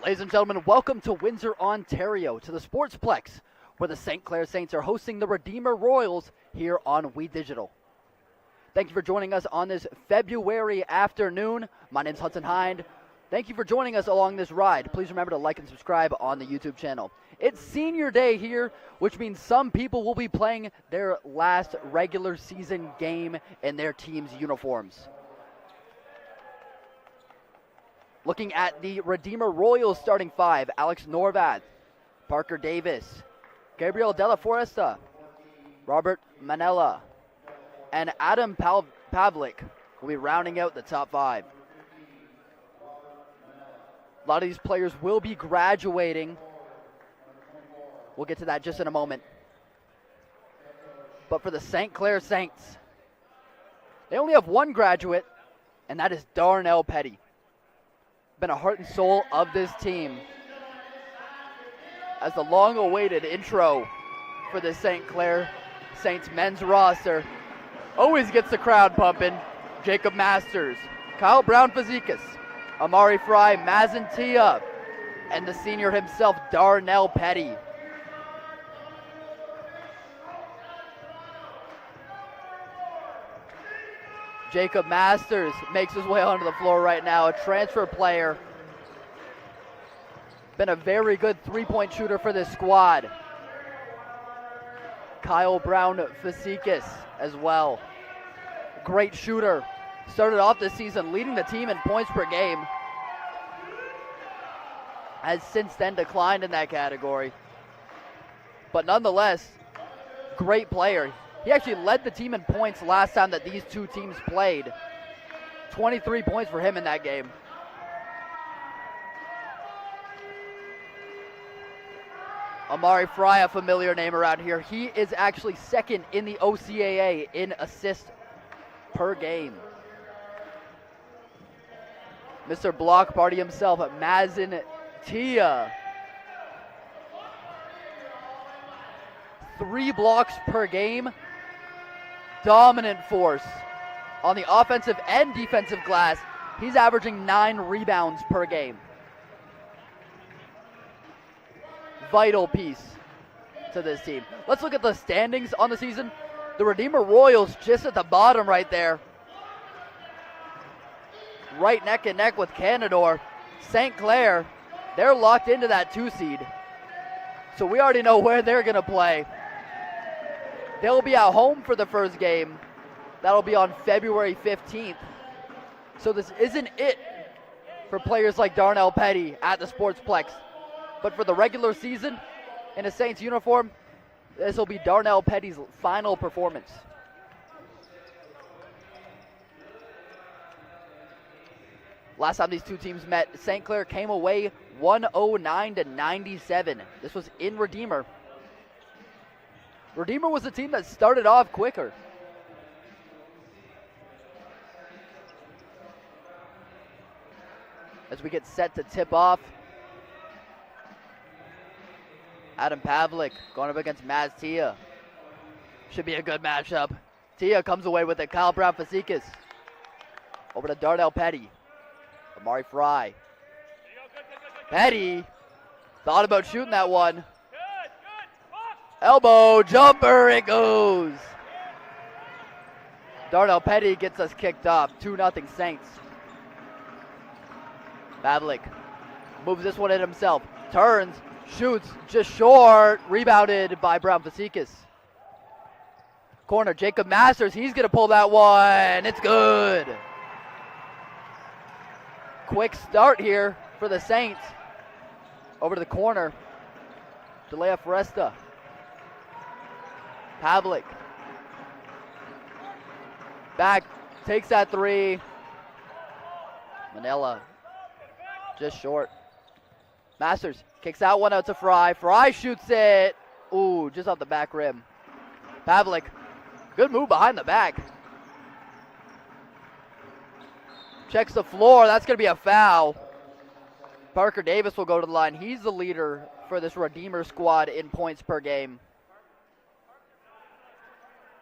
Ladies and gentlemen, welcome to Windsor, Ontario, to the Sportsplex, where the St. Clair Saints are hosting the Redeemer Royals here on We Digital. Thank you for joining us on this February afternoon. My name's Hudson Hind. Thank you for joining us along this ride. Please remember to like and subscribe on the YouTube channel. It's senior day here, which means some people will be playing their last regular season game in their team's uniforms. Looking at the Redeemer Royals starting five: Alex Norvath, Parker Davis, Gabriel Della Foresta, Robert Manella, and Adam Pavlik will be rounding out the top five. A lot of these players will be graduating. We'll get to that just in a moment. But for the St. Clair Saints, they only have one graduate, and that is Darnell Petty. Been a heart and soul of this team as the long-awaited intro for the St. Clair Saints men's roster always gets the crowd pumping. Jacob Masters, Kyle Brown-Fazekas, Amari Fry, Mazen Tia, and the senior himself, Darnell Petty. Jacob Masters makes his way onto the floor right now, a transfer player. Been a very good three-point shooter for this squad. Kyle Brown-Fazekas as well. Great shooter. Started off this season leading the team in points per game. Has since then declined in that category. But nonetheless, great player. He actually led the team in points last time that these two teams played. 23 points for him in that game. Amari Fry, a familiar name around here. He is actually second in the OCAA in assists per game. Mr. Block Party himself, Mazen Tia. 3 blocks per game. Dominant force on the offensive and defensive glass. He's averaging 9 rebounds per game. Vital piece to this team. Let's look at the standings on the season. The Redeemer Royals just at the bottom right there. Right neck and neck with Canadore. St. Clair, they're locked into that 2 seed. So we already know where they're going to play. They'll be at home for the first game. That'll be on February 15th. So this isn't it for players like Darnell Petty at the Sportsplex. But for the regular season in a Saints uniform, this will be Darnell Petty's final performance. Last time these two teams met, St. Clair came away 109-97. This was in Redeemer. Redeemer was a team that started off quicker. As we get set to tip off, Adam Pavlik going up against Maz Tia. Should be a good matchup. Tia comes away with it. Kyle Brown-Fazekas. Over to Darnell Petty. Amari Fry. Petty thought about shooting that one. Elbow jumper, it goes. Darnell Petty gets us kicked off. 2-0 Saints. Pavlik moves this one in himself. Turns, shoots, just short. Rebounded by Brown-Fazekas. Corner, Jacob Masters, he's going to pull that one. It's good. Quick start here for the Saints. Over to the corner. Della Foresta. Pavlik. Back, takes that 3. Manila. Just short. Masters kicks that one out to Fry. Fry shoots it. Ooh, just off the back rim. Pavlik. Good move behind the back. Checks the floor. That's going to be a foul. Parker Davis will go to the line. He's the leader for this Redeemer squad in points per game.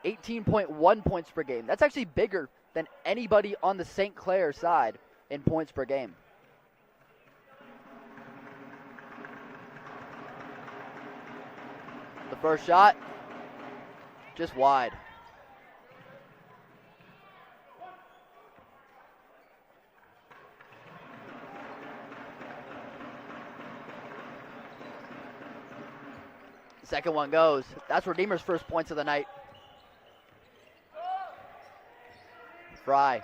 18.1 points per game. That's actually bigger than anybody on the St. Clair side in points per game. First shot, just wide. Second one goes. That's Redeemer's first points of the night. Fry.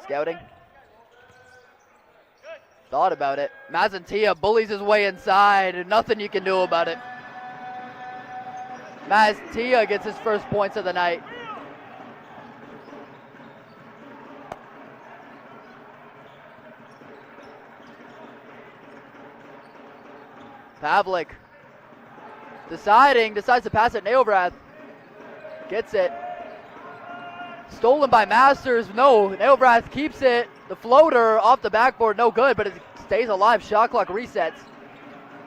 Scouting. Thought about it. Mazantia bullies his way inside, and nothing you can do about it. Mazantia gets his first points of the night. Pavlik decides to pass it. Nailvrath gets it. Stolen by Masters. No, Nailvrath keeps it. The floater off the backboard, no good, but it stays alive. Shot clock resets.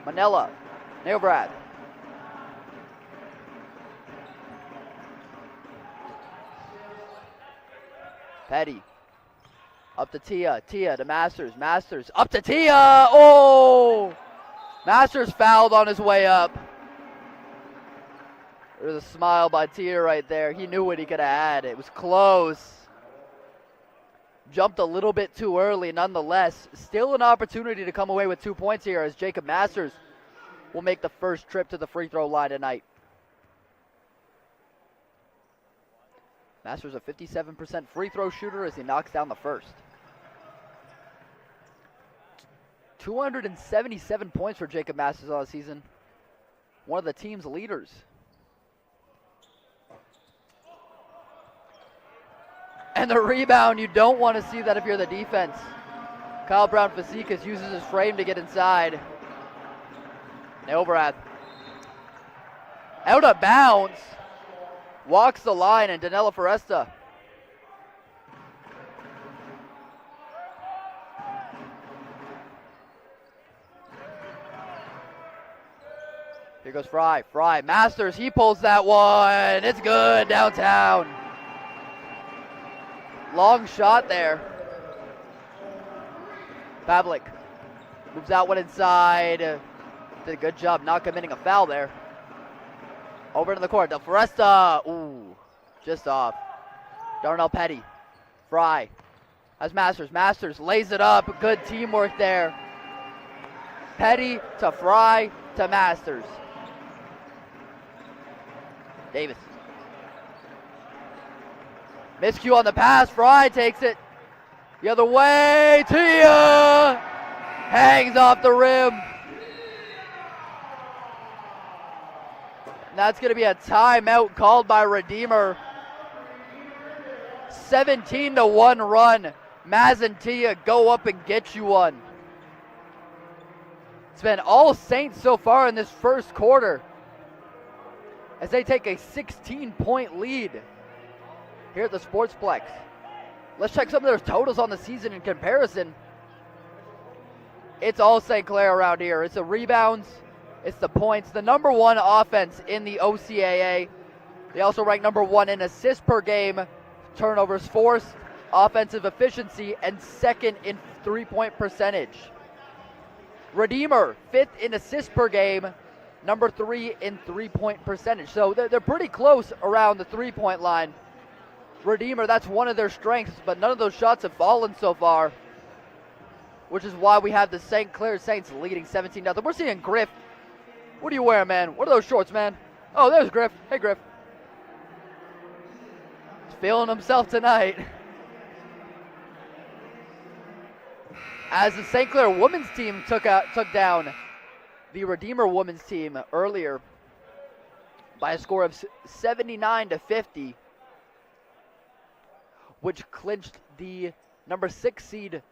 Manella, Nailvrath. Petty. Up to Tia. Tia to Masters. Masters up to Tia. Oh! Masters fouled on his way up. There's a smile by Tia right there. He knew what he could have had. It was close. Jumped a little bit too early nonetheless. Still an opportunity to come away with 2 points here as Jacob Masters will make the first trip to the free throw line tonight. Masters a 57% free throw shooter as he knocks down the first. 277 points for Jacob Masters on the season. One of the team's leaders. And the rebound, you don't want to see that if you're the defense. Kyle Brown-Fazekas uses his frame to get inside. Nailvrath. Out of bounds. Walks the line, and Danella Foresta. Here goes Fry. Fry. Masters, he pulls that one. It's good downtown. Long shot there. Pavlik moves that one inside. Did a good job not committing a foul there. Over to the court. Del Foresta. Ooh, just off. Darnell Petty. Fry. Has Masters. Masters lays it up. Good teamwork there. Petty to Fry to Masters. Davis. Miscue on the pass. Fry takes it the other way. Tia hangs off the rim. And that's going to be a timeout called by Redeemer. 17-1 run. Maz and Tia go up and get you one. It's been all Saints so far in this first quarter as they take a 16-point lead here at the Sportsplex. Let's check some of their totals on the season in comparison. It's all St. Clair around here. It's the rebounds, it's the points, the number one offense in the OCAA. They also rank number one in assists per game, turnovers forced, offensive efficiency, and second in three-point percentage. Redeemer, fifth in assists per game, number 3 in three-point percentage. So they're pretty close around the three-point line. Redeemer, that's one of their strengths, but none of those shots have fallen so far, which is why we have the St. Clair Saints leading 17-0. We're seeing Griff. What are you wearing, man? What are those shorts, man? Oh, there's Griff. Hey, Griff. He's feeling himself tonight. As the St. Clair women's team took down the Redeemer women's team earlier by a score of 79-50, which clinched the number 6 seed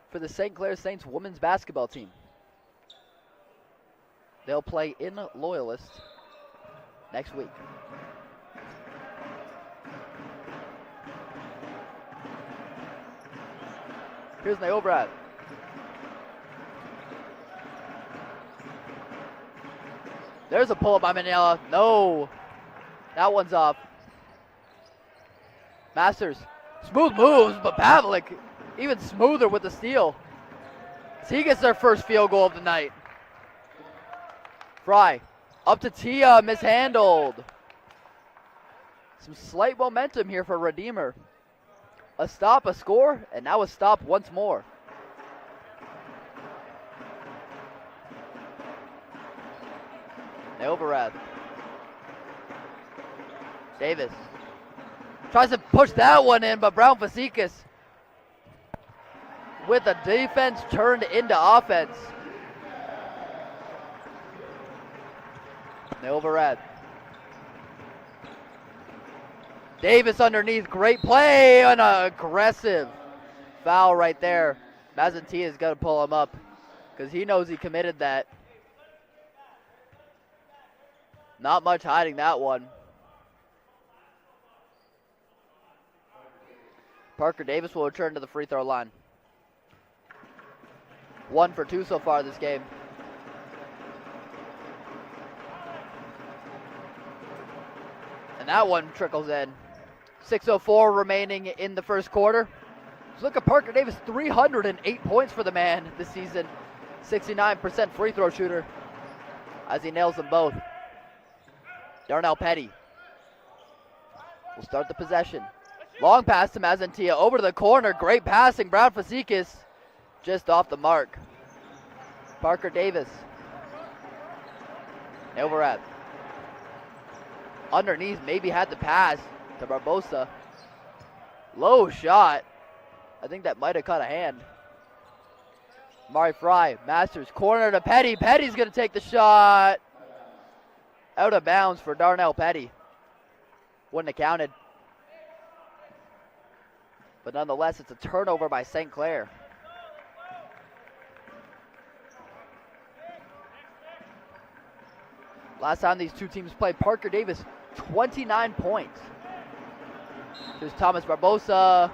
for the St. Clair Saints women's basketball team. They'll play in Loyalist next week. Here's Nailbrad. There's a pull-up by Manila. No. That one's off. Masters. Smooth moves, but Pavlik even smoother with the steal. So he gets their first field goal of the night. Fry, up to Tia, mishandled. Some slight momentum here for Redeemer. A stop, a score, and now a stop once more. Neovarath. Davis tries to push that one in, but Brown Fazekas with the defense turned into offense. Neovarath. Davis underneath, great play, and an aggressive foul right there. Mazantia is going to pull him up because he knows he committed that. Not much hiding that one. Parker Davis will return to the free throw line. 1 for 2 so far this game. And that one trickles in. 6:04 remaining in the first quarter. So look at Parker Davis, 308 points for the man this season. 69% free throw shooter as he nails them both. Darnell Petty will start the possession. Long pass to Mazantia over to the corner. Great passing. Brown Fazekas just off the mark. Parker Davis. Neovarath. Underneath, maybe had the pass to Barbosa. Low shot. I think that might have caught a hand. Mari Fry, Masters, corner to Petty. Petty's going to take the shot. Out of bounds for Darnell Petty. Wouldn't have counted. But nonetheless, it's a turnover by St. Clair. Last time these two teams played, Parker Davis, 29 points. Here's Thomas Barbosa.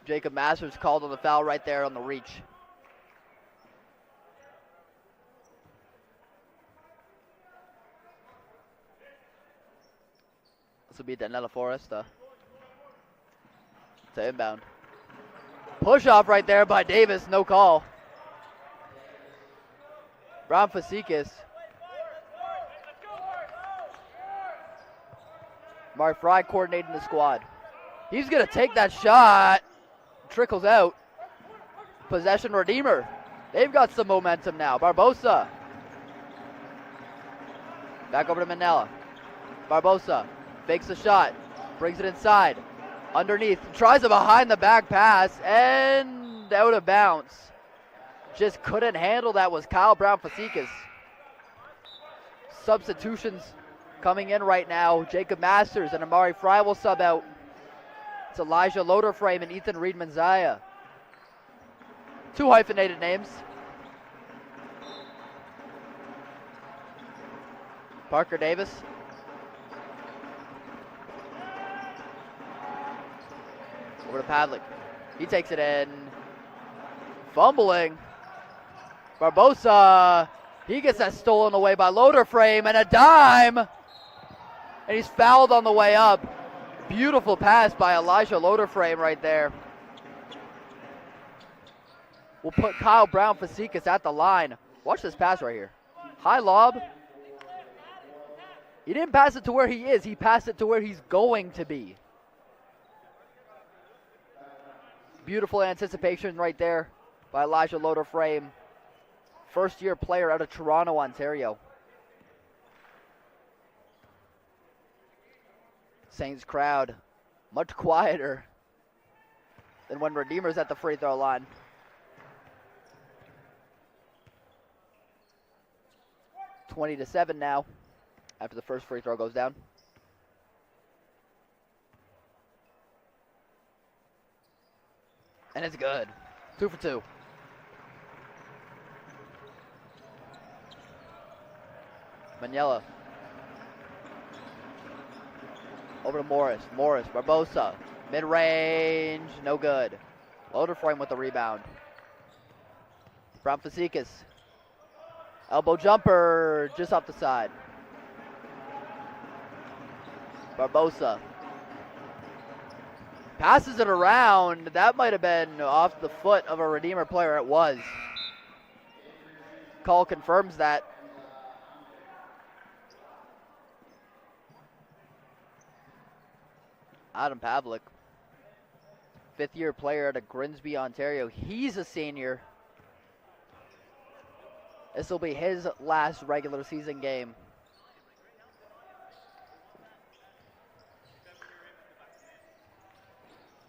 Jacob Masters called on the foul right there on the reach. This will be Danella Foresta. To inbound. Push off right there by Davis, no call. Brown Fazekas. Mark Fry coordinating the squad. He's going to take that shot. Trickles out. Possession Redeemer. They've got some momentum now. Barbosa. Back over to Manella. Barbosa fakes the shot. Brings it inside. Underneath. Tries a behind the back pass. And out of bounds. Just couldn't handle that was Kyle Brown Fazekas. Substitutions coming in right now. Jacob Masters and Amari Fry will sub out. It's Elijah Loaderframe and Ethan Reed Manzaya. 2 hyphenated names. Parker Davis. Over to Padlick. He takes it in. Fumbling. Barbosa. He gets that stolen away by Loaderframe and a dime. And he's fouled on the way up. Beautiful pass by Elijah Loaderframe right there. We'll put Kyle Brown Fazekas at the line. Watch this pass right here. High lob. He didn't pass it to where he is. He passed it to where he's going to be. Beautiful anticipation right there by Elijah Loaderframe. First-year player out of Toronto, Ontario. Saints crowd much quieter than when Redeemer's at the free throw line. (20-7) now after the first free throw goes down. And it's good. 2 for 2. Manella. Over to Morris. Morris, Barbosa. Mid-range, no good. Loaderframe with the rebound. Brown Fazekas. Elbow jumper, just off the side. Barbosa. Passes it around. That might have been off the foot of a Redeemer player. It was. call confirms that. Adam Pavlik, fifth-year player out of Grimsby, Ontario. He's a senior. This will be his last regular season game.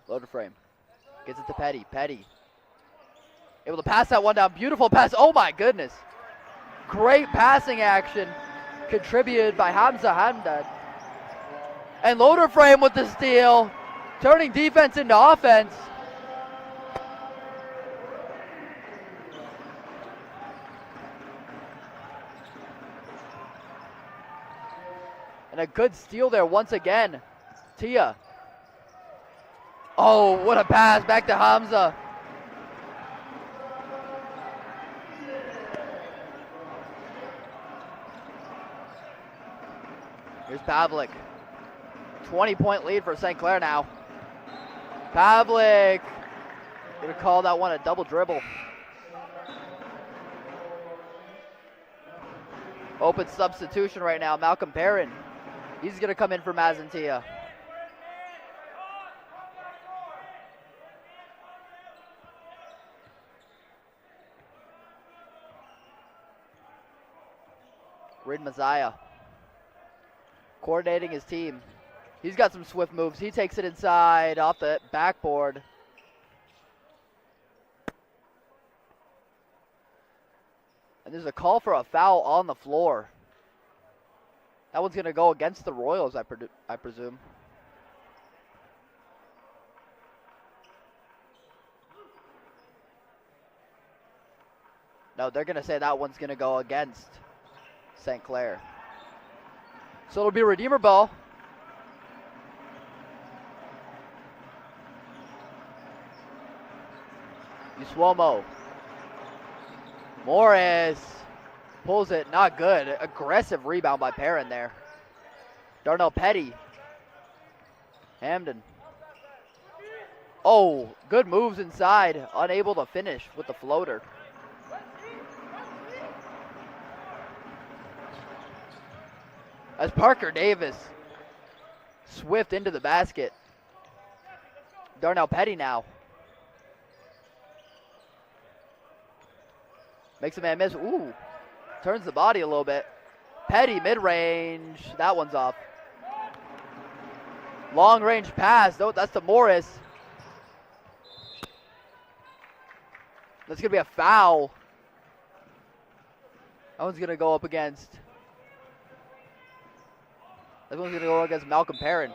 Loader frame. Gets it to Petty. Petty. Able to pass that one down. Beautiful pass. Oh my goodness. Great passing action. Contributed by Hamza Hamdad. And Loader frame with the steal. Turning defense into offense. And a good steal there once again. Tia. Oh, what a pass back to Hamza. Here's Pavlik. 20-point lead for St. Clair now. Pavlik gonna call that one a double dribble. Open substitution right now. Malcolm Perrin. He's gonna come in for Mazantia. Reed Maziah coordinating his team. He's got some swift moves. He takes it inside off the backboard. And there's a call for a foul on the floor. That one's going to go against the Royals, I presume. No, they're going to say that one's going to go against St. Clair. So it'll be a Redeemer ball. Uswomo. Morris pulls it, not good. Aggressive rebound by Perrin there. Darnell Petty. Hamden. Oh, good moves inside. Unable to finish with the floater. As Parker Davis swift into the basket. Darnell Petty now. Makes a man miss. Ooh. Turns the body a little bit. Petty mid-range. That one's off. Long-range pass. No, that's to Morris. That's going to be a foul. That one's going to go up against. That one's going to go against Malcolm Perrin.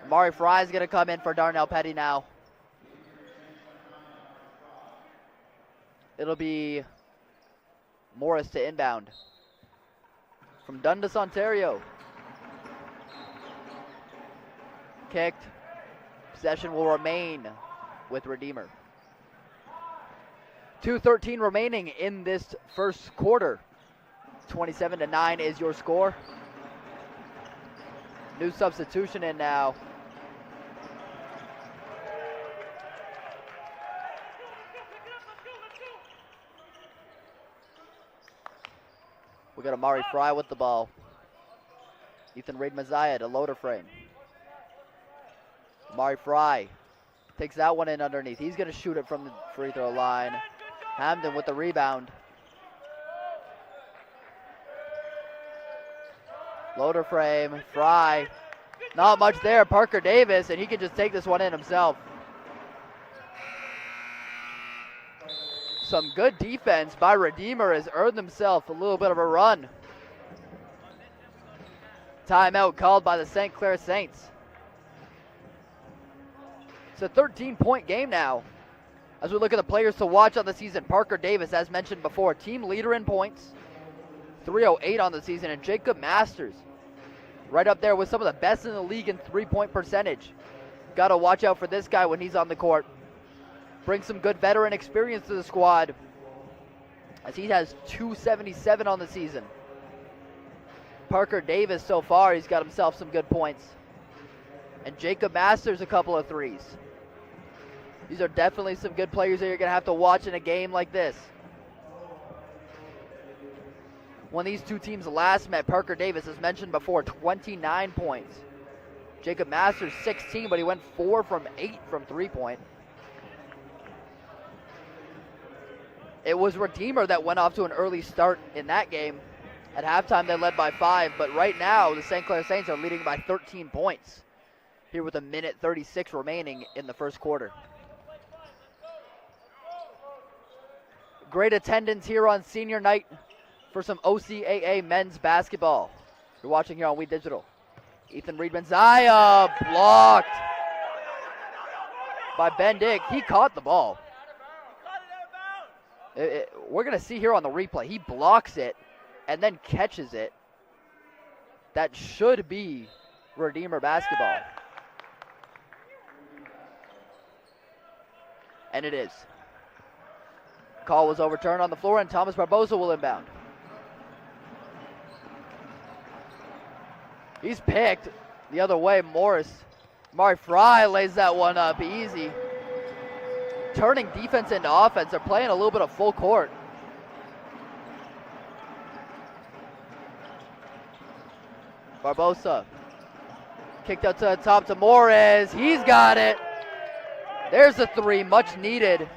Amari Fry is going to come in for Darnell Petty now. It'll be Morris to inbound from Dundas, Ontario. Kicked. Possession will remain with Redeemer. 2:13 remaining in this first quarter. 27-9 is your score. New substitution in now. We got Amari Fry with the ball. Ethan Reed Maziah to Loader frame. Amari Fry takes that one in underneath. He's going to shoot it from the free throw line. Hamden with the rebound. Loader frame, Fry. Not much there. Parker Davis, and he can just take this one in himself. Some good defense by Redeemer has earned himself a little bit of a run. Timeout called by the St. Clair Saints. It's a 13-point game now. As we look at the players to watch on the season, Parker Davis, as mentioned before, team leader in points. 308 on the season, and Jacob Masters right up there with some of the best in the league in three-point percentage. Got to watch out for this guy when he's on the court. Brings some good veteran experience to the squad, as he has 277 on the season. Parker Davis so far, he's got himself some good points. And Jacob Masters a couple of threes. These are definitely some good players that you're going to have to watch in a game like this. When these two teams last met, Parker Davis, as mentioned before, 29 points. Jacob Masters, 16, but he went 4 from 8 from three-point. It was Redeemer that went off to an early start in that game. At halftime, they led by 5, but right now, the St. Clair Saints are leading by 13 points here with 1:36 remaining in the first quarter. Great attendance here on senior night for some OCAA men's basketball. You're watching here on We Digital. Ethan Reed-Manziah blocked by Ben Dick. He caught the ball. We're going to see here on the replay. He blocks it and then catches it. That should be Redeemer basketball. And it is. Call was overturned on the floor, and Thomas Barbosa will inbound. He's picked the other way. Amari Fry lays that one up easy. Turning defense into offense. They're playing a little bit of full court. Barbosa kicked out to the top to Morris. He's got it. There's the three, much needed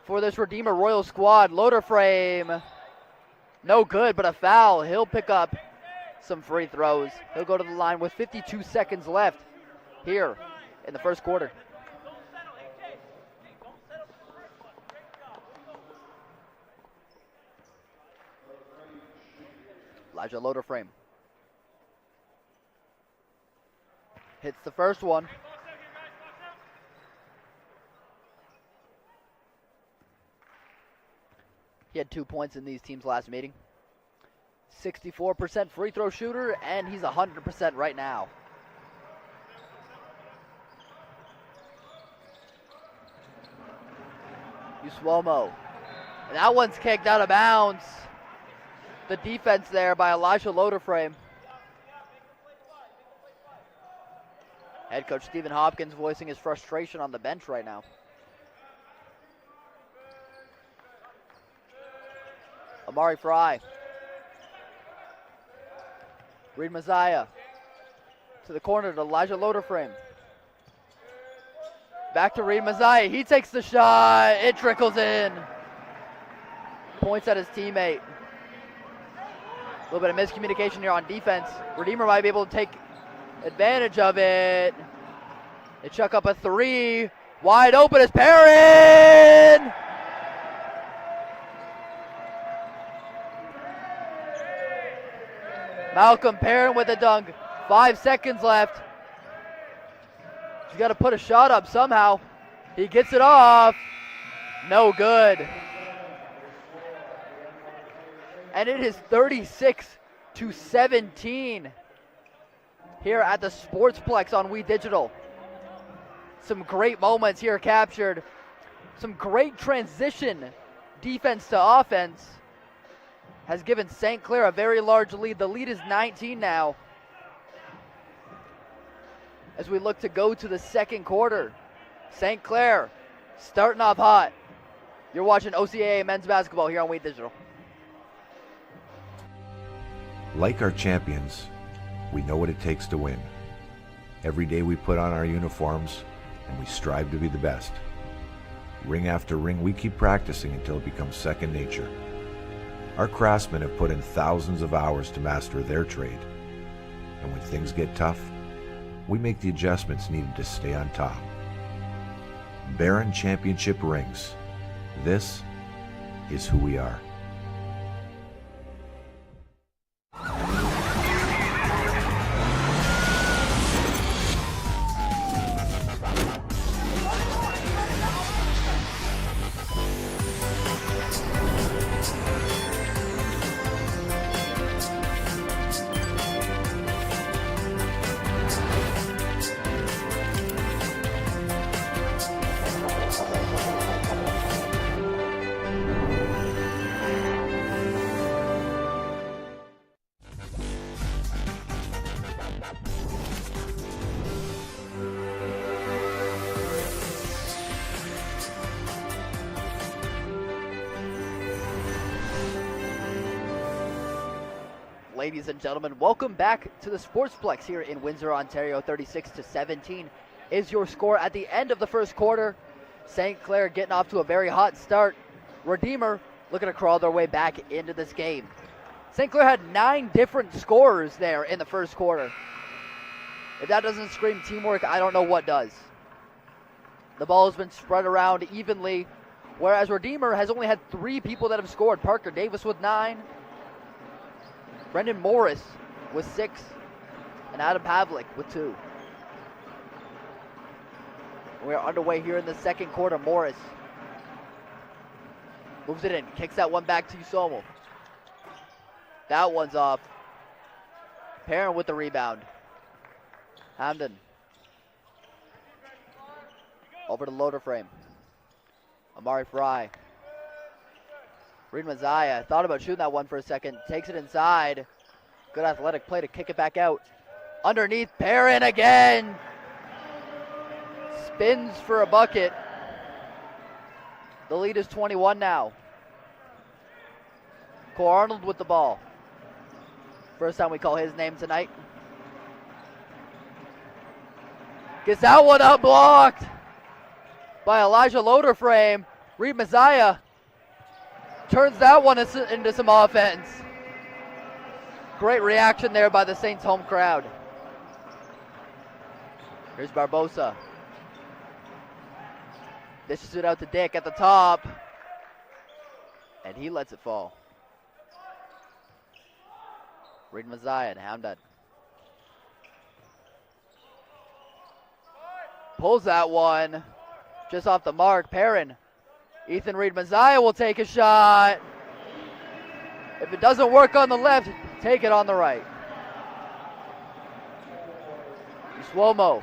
for this Redeemer Royal squad. Loader frame, no good, but a foul. He'll pick up some free throws. He'll go to the line with 52 seconds left here in the first quarter. Elijah Loader frame hits the first one. He had 2 points in these teams' last meeting. 64% free throw shooter, and he's 100% right now. Uswomo. And that one's kicked out of bounds. The defense there by Elijah Loader frame. Head coach Stephen Hopkins voicing his frustration on the bench right now. Amari Fry. Reed-Manziah to the corner to Elijah Loader frame. Back to Reed-Manziah. He takes the shot. It trickles in. Points at his teammate. A little bit of miscommunication here on defense. Redeemer might be able to take advantage of it. They chuck up a three. Wide open is Perrin. Malcolm Perrin with a dunk. 5 seconds left. He's got to put a shot up somehow. He gets it off. No good. And it is 36-17 here at the Sportsplex on We Digital. Some great moments here captured. Some great transition defense to offense has given St. Clair a very large lead. The lead is 19 now as we look to go to the second quarter. St. Clair starting off hot. You're watching OCAA men's basketball here on We Digital. Like our champions, we know what it takes to win. Every day we put on our uniforms and we strive to be the best. Ring after ring, we keep practicing until it becomes second nature. Our craftsmen have put in thousands of hours to master their trade. And when things get tough, we make the adjustments needed to stay on top. Barron Championship rings. This is who we are. Ladies and gentlemen, welcome back to the Sportsplex here in Windsor, Ontario. 36-17 is your score at the end of the first quarter. St. Clair getting off to a very hot start. Redeemer looking to crawl their way back into this game. St. Clair had 9 different scorers there in the first quarter. If that doesn't scream teamwork, I don't know what does. The ball has been spread around evenly, whereas Redeemer has only had 3 people that have scored. Parker Davis with 9. Brendan Morris with 6, and Adam Pavlik with 2. We are underway here in the second quarter. Morris moves it in, kicks that one back to Usomo. That one's off. Perrin with the rebound. Hamden. Over to Loader Frame. Amari Fry. Reed Maziah thought about shooting that one for a second. Takes it inside. Good athletic play to kick it back out. Underneath, Perrin again. Spins for a bucket. The lead is 21 now. Cole Arnold with the ball. First time we call his name tonight. Gets that one up, blocked by Elijah Loader Frame. Reed Maziah turns that one into some offense. Great reaction there by the Saints home crowd. Here's Barbosa. Dishes it out to Dick at the top. And he lets it fall. Reed Maziah and Hamdan. Pulls that one. Just off the mark. Perrin. Ethan Reed Maziah will take a shot. If it doesn't work on the left, take it on the right. Swomo.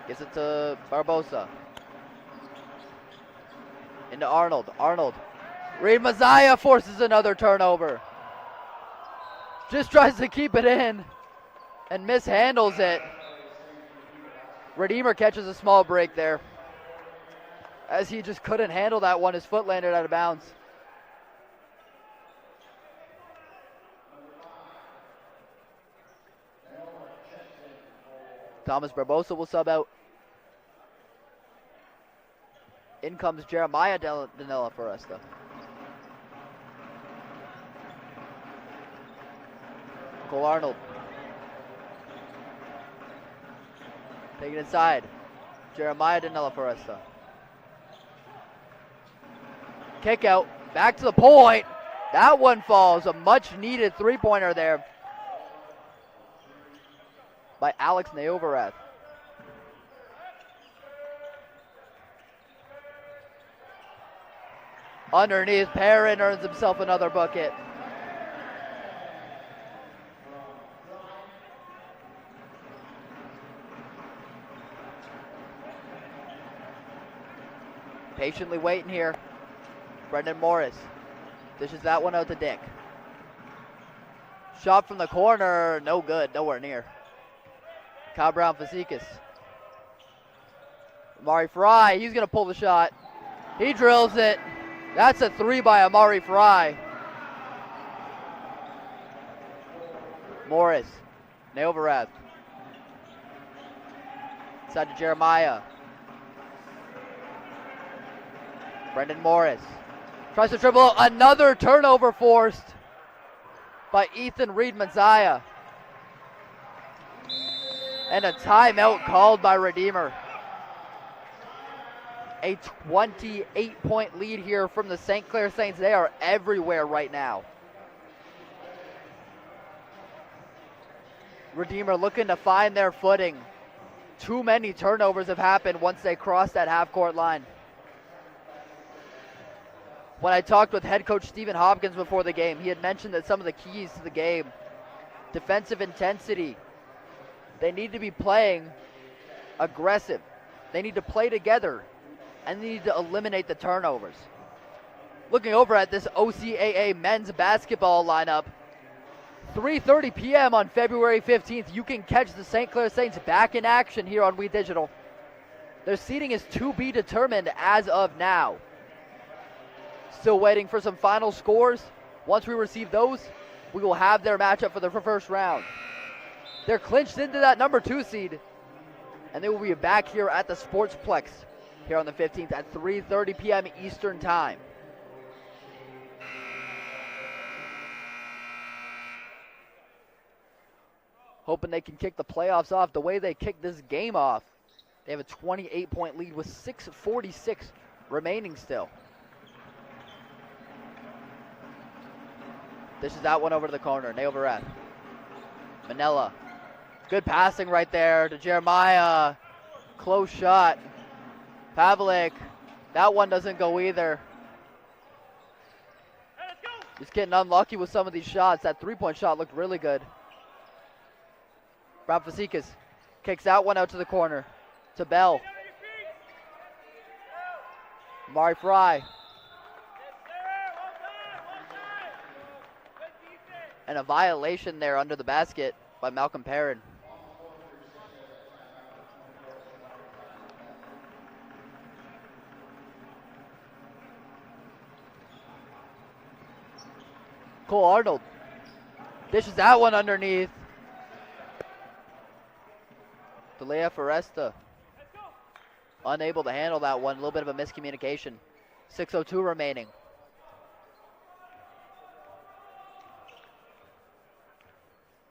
Gets it to Barbosa. Into Arnold. Arnold. Reed Maziah forces another turnover. Just tries to keep it in and mishandles it. Redeemer catches a small break there, as he just couldn't handle that one. His foot landed out of bounds. Thomas Barbosa will sub out. In comes Jeremiah Danilla for us, though. Cole Arnold. Take it inside. Jeremiah Danilla for us, though. Kick out. Back to the point. That one falls. A much needed 3-pointer there by Alex Neoverath. Underneath, Perrin earns himself another bucket. Patiently waiting here. Brendan Morris dishes that one out to Dick. Shot from the corner, no good, nowhere near. Kyle Brown Fazekas. Amari Fry, he's gonna pull the shot. He drills it. That's a 3 by Amari Fry. Morris, Neoverath. Side to Jeremiah. Brendan Morris tries to dribble. Another turnover forced by Ethan Reed Maziah. And a timeout called by Redeemer. A 28-point lead here from the St. Clair Saints. They are everywhere right now. Redeemer looking to find their footing. Too many turnovers have happened once they cross that half-court line. When I talked with head coach Stephen Hopkins before the game, he had mentioned that some of the keys to the game, defensive intensity, they need to be playing aggressive. They need to play together, and they need to eliminate the turnovers. Looking over at this OCAA men's basketball lineup, 3:30 p.m. on February 15th, you can catch the St. Clair Saints back in action here on We Digital. Their seating is to be determined as of now. Still waiting for some final scores. Once we receive those, we will have their matchup for the first round. They're clinched into that number 2 seed, and they will be back here at the Sportsplex here on the 15th at 3:30 p.m. Eastern Time. Hoping they can kick the playoffs off the way they kicked this game off. They have a 28-point lead with 6:46 remaining still. This is that one over to the corner. Nailvarath. Manila. Good passing right there to Jeremiah. Close shot. Pavlik. That one doesn't go either. Just getting unlucky with some of these shots. That 3-point shot looked really good. Brown Fazekas kicks that one out to the corner. To Bell. Amari Fry. And a violation there under the basket by Malcolm Perrin. Cole Arnold dishes that one underneath. Delia Foresta unable to handle that one. A little bit of a miscommunication. 6:02 remaining.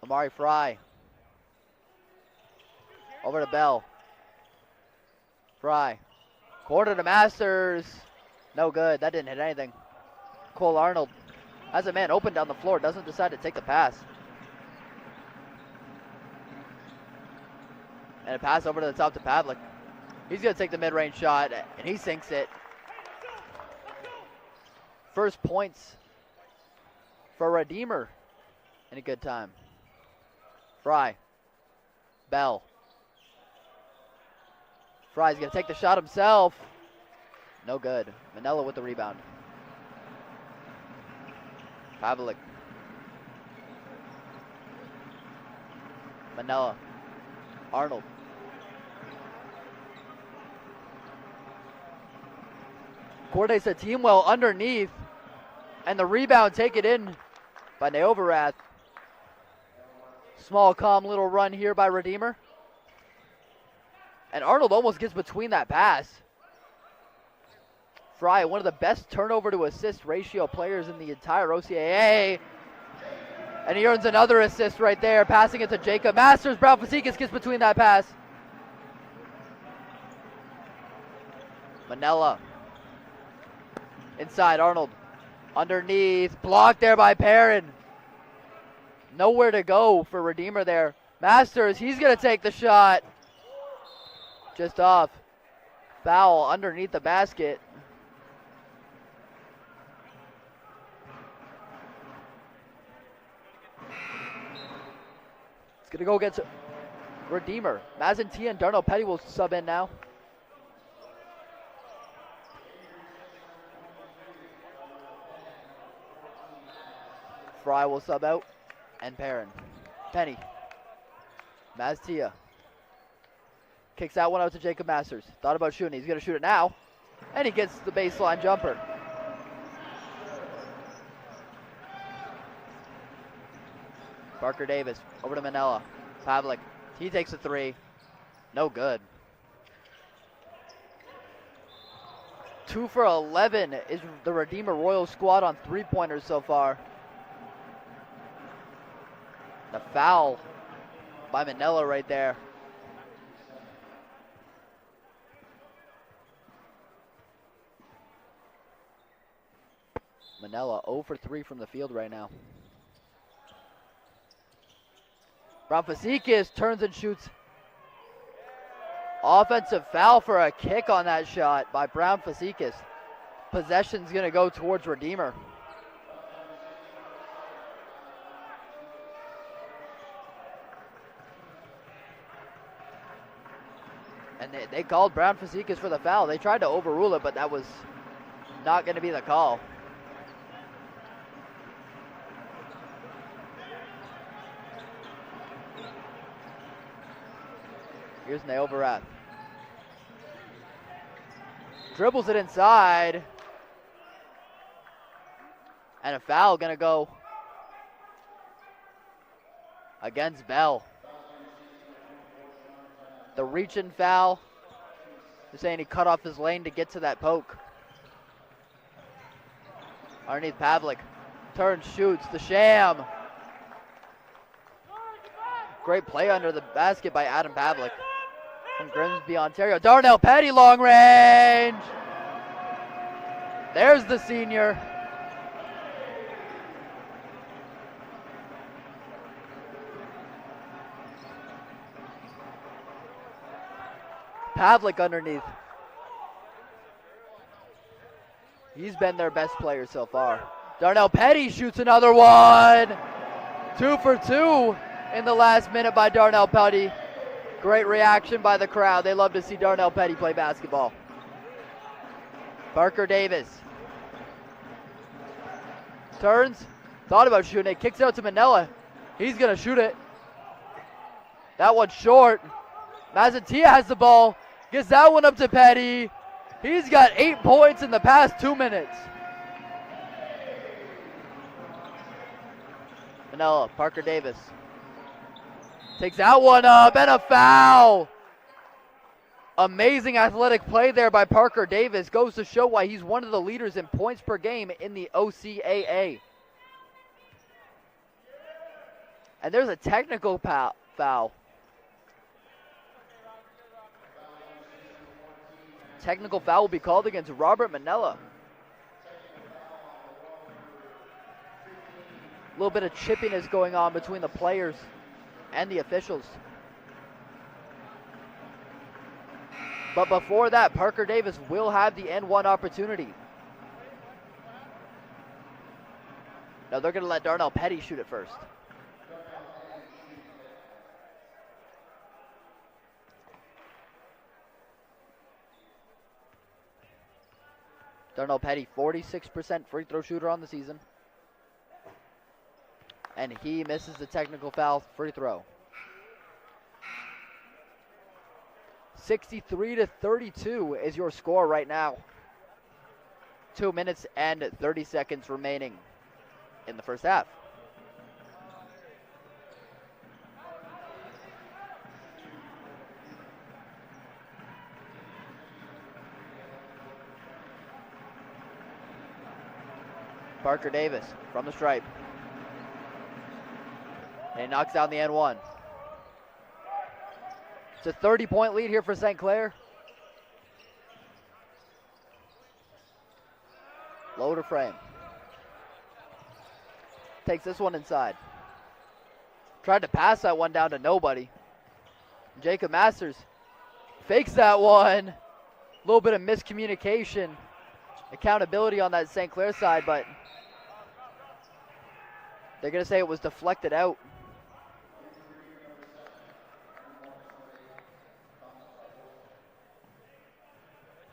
Amari Fry. Over to Bell. Fry. Corner to Masters. No good. That didn't hit anything. Cole Arnold has a man open down the floor. Doesn't decide to take the pass. And a pass over to the top to Pavlik. He's going to take the mid-range shot, and he sinks it. First points for Redeemer in a good time. Fry. Bell. Fry's going to take the shot himself. No good. Manila with the rebound. Pavlik. Manila. Arnold. Coordinates a team well underneath. And the rebound taken in by Nailvarath. Small, calm little run here by Redeemer. And Arnold almost gets between that pass. Fry, one of the best turnover to assist ratio players in the entire OCAA. And he earns another assist right there, passing it to Jacob Masters. Brown Fazekas gets between that pass. Manila. Inside, Arnold. Underneath, blocked there by Perrin. Nowhere to go for Redeemer there. Masters, he's going to take the shot. Just off. Foul underneath the basket. It's going to go against Redeemer. Mazantia and Darnell Petty will sub in now. Fry will sub out. And Perrin. Penny. Mazantia. Kicks that one out to Jacob Masters. Thought about shooting. He's going to shoot it now. And he gets the baseline jumper. Parker Davis over to Manila. Pavlik. He takes a three. No good. 2 for 11 is the Redeemer Royal squad on three-pointers so far. The foul by Manila right there. Manila 0 for 3 from the field right now. Brown Fazekas turns and shoots. Offensive foul for a kick on that shot by Brown Fazekas. Possession's going to go towards Redeemer. And they called Brown Fazekas for the foul. They tried to overrule it, but that was not going to be the call. Here's Nailvarath. Dribbles it inside. And a foul gonna go against Bell. The reach-in foul. They're saying he cut off his lane to get to that poke. Underneath Pavlik. Turns, shoots, the sham. Great play under the basket by Adam Pavlik from Grimsby, Ontario. Darnell Petty, long range. There's the senior. Pavlik underneath. He's been their best player so far. Darnell Petty shoots another one. 2 for 2 in the last minute by Darnell Petty. Great reaction by the crowd. They love to see Darnell Petty play basketball. Parker Davis. Turns. Thought about shooting it. Kicks out to Manella. He's going to shoot it. That one's short. Mazzatia has the ball. Gets that one up to Petty. He's got 8 points in the past 2 minutes. Manella, Parker Davis. Takes that one up and a foul. Amazing athletic play there by Parker Davis. Goes to show why he's one of the leaders in points per game in the OCAA. And there's a technical foul. Technical foul will be called against Robert Manella. A little bit of chippiness going on between the players and the officials. But before that, Parker Davis will have the N1 opportunity. Now they're going to let Darnell Petty shoot it first. Darnell Petty, 46% free throw shooter on the season. And he misses the technical foul free throw. 63-32 is your score right now. 2 minutes and 30 seconds remaining in the first half. Parker Davis from the stripe. And he knocks down the N1. It's a 30-point lead here for St. Clair. Low to frame. Takes this one inside. Tried to pass that one down to nobody. Jacob Masters fakes that one. A little bit of miscommunication. Accountability on that St. Clair side, but they're going to say it was deflected out.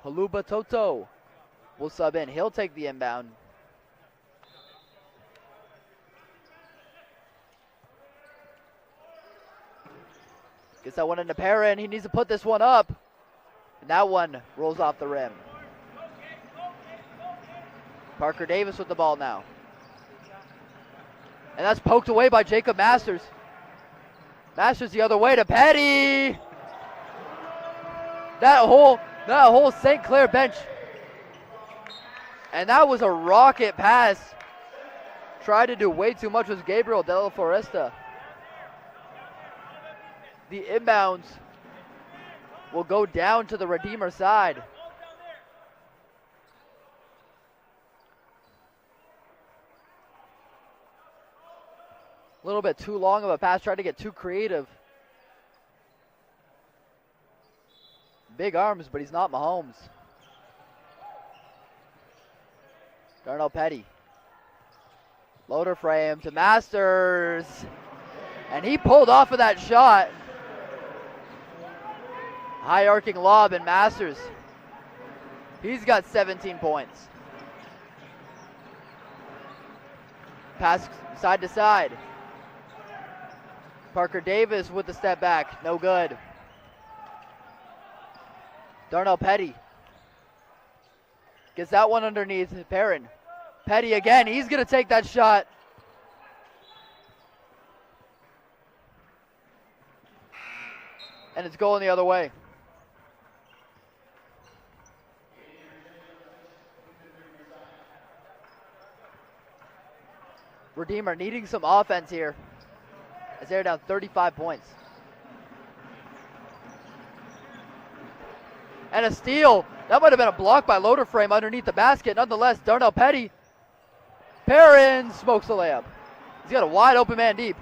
Haluba Toto will sub in. He'll take the inbound. Gets that one into Perrin. He needs to put this one up. And that one rolls off the rim. Parker Davis with the ball now. And that's poked away by Jacob Masters. Masters the other way to Petty. That whole St. Clair bench. And that was a rocket pass. Tried to do way too much with Gabriel De La Foresta. The inbounds will go down to the Redeemer side. A little bit too long of a pass, tried to get too creative. Big arms, but he's not Mahomes. Darnell Petty. Loader frame to Masters. And he pulled off of that shot. High arcing lob and Masters. He's got 17 points. Pass side to side. Parker Davis with the step back. No good. Darnell Petty gets that one underneath Perrin. Petty again. He's going to take that shot. And it's going the other way. Redeemer needing some offense here as they're down 35 points. And a steal. That might have been a block by Loader Frame underneath the basket. Nonetheless, Darnell Petty. Perrin smokes the layup. He's got a wide open man deep.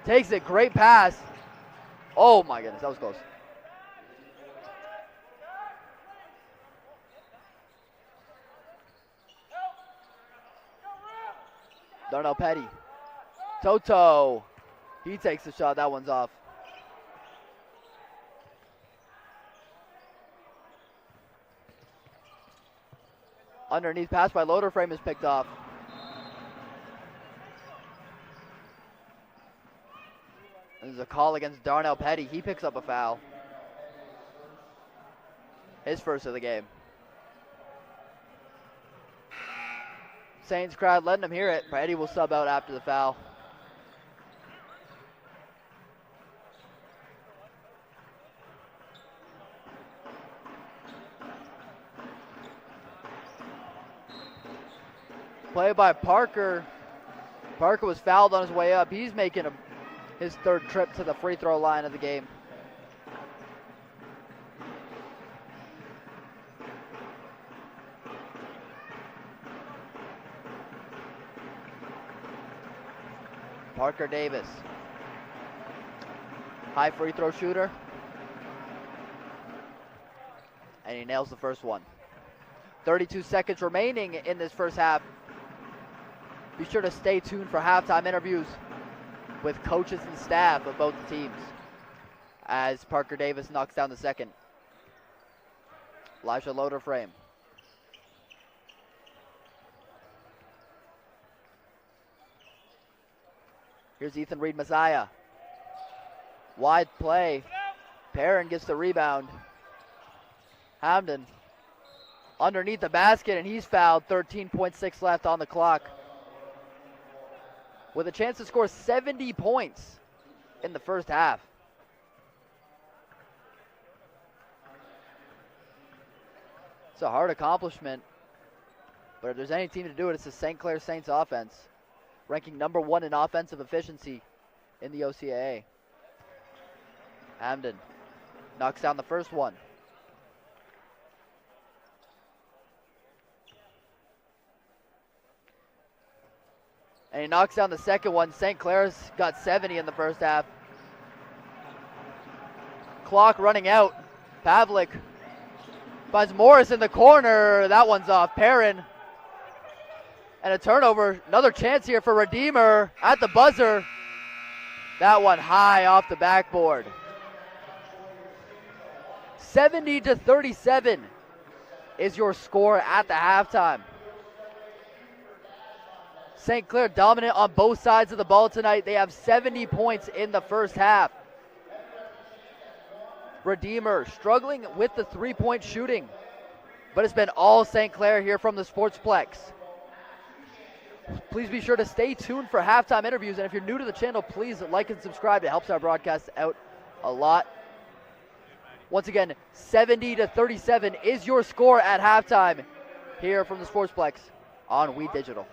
Takes it. Great pass. Oh my goodness, that was close. Darnell Petty. Toto. He takes the shot. That one's off. Underneath pass by Loader Frame is picked off. There's a call against Darnell Petty. He picks up a foul. His first of the game. Saints crowd letting him hear it. Petty will sub out after the foul. Play by Parker. Parker was fouled on his way up. He's making his third trip to the free throw line of the game. Parker Davis. High free throw shooter. And he nails the first one. 32 seconds remaining in this first half. Be sure to stay tuned for halftime interviews with coaches and staff of both teams as Parker Davis knocks down the second. Elijah Loader Frame. Here's Ethan Reed Messiah. Wide play. Perrin gets the rebound. Hamden underneath the basket, and he's fouled. 13.6 left on the clock. With a chance to score 70 points in the first half. It's a hard accomplishment, but if there's any team to do it, it's the St. Clair Saints offense, ranking number 1 in offensive efficiency in the OCAA. Hamden knocks down the first one. And he knocks down the second one. St. Clair's got 70 in the first half. Clock running out. Pavlik finds Morris in the corner. That one's off. Perrin. And a turnover. Another chance here for Redeemer at the buzzer. That one high off the backboard. 70-37 is your score at the halftime. St. Clair dominant on both sides of the ball tonight. They have 70 points in the first half. Redeemer struggling with the three-point shooting, but it's been all St. Clair here from the Sportsplex. Please be sure to stay tuned for halftime interviews, and if you're new to the channel, please like and subscribe. It helps our broadcast out a lot. Once again, 70-37 is your score at halftime here from the Sportsplex on We Digital.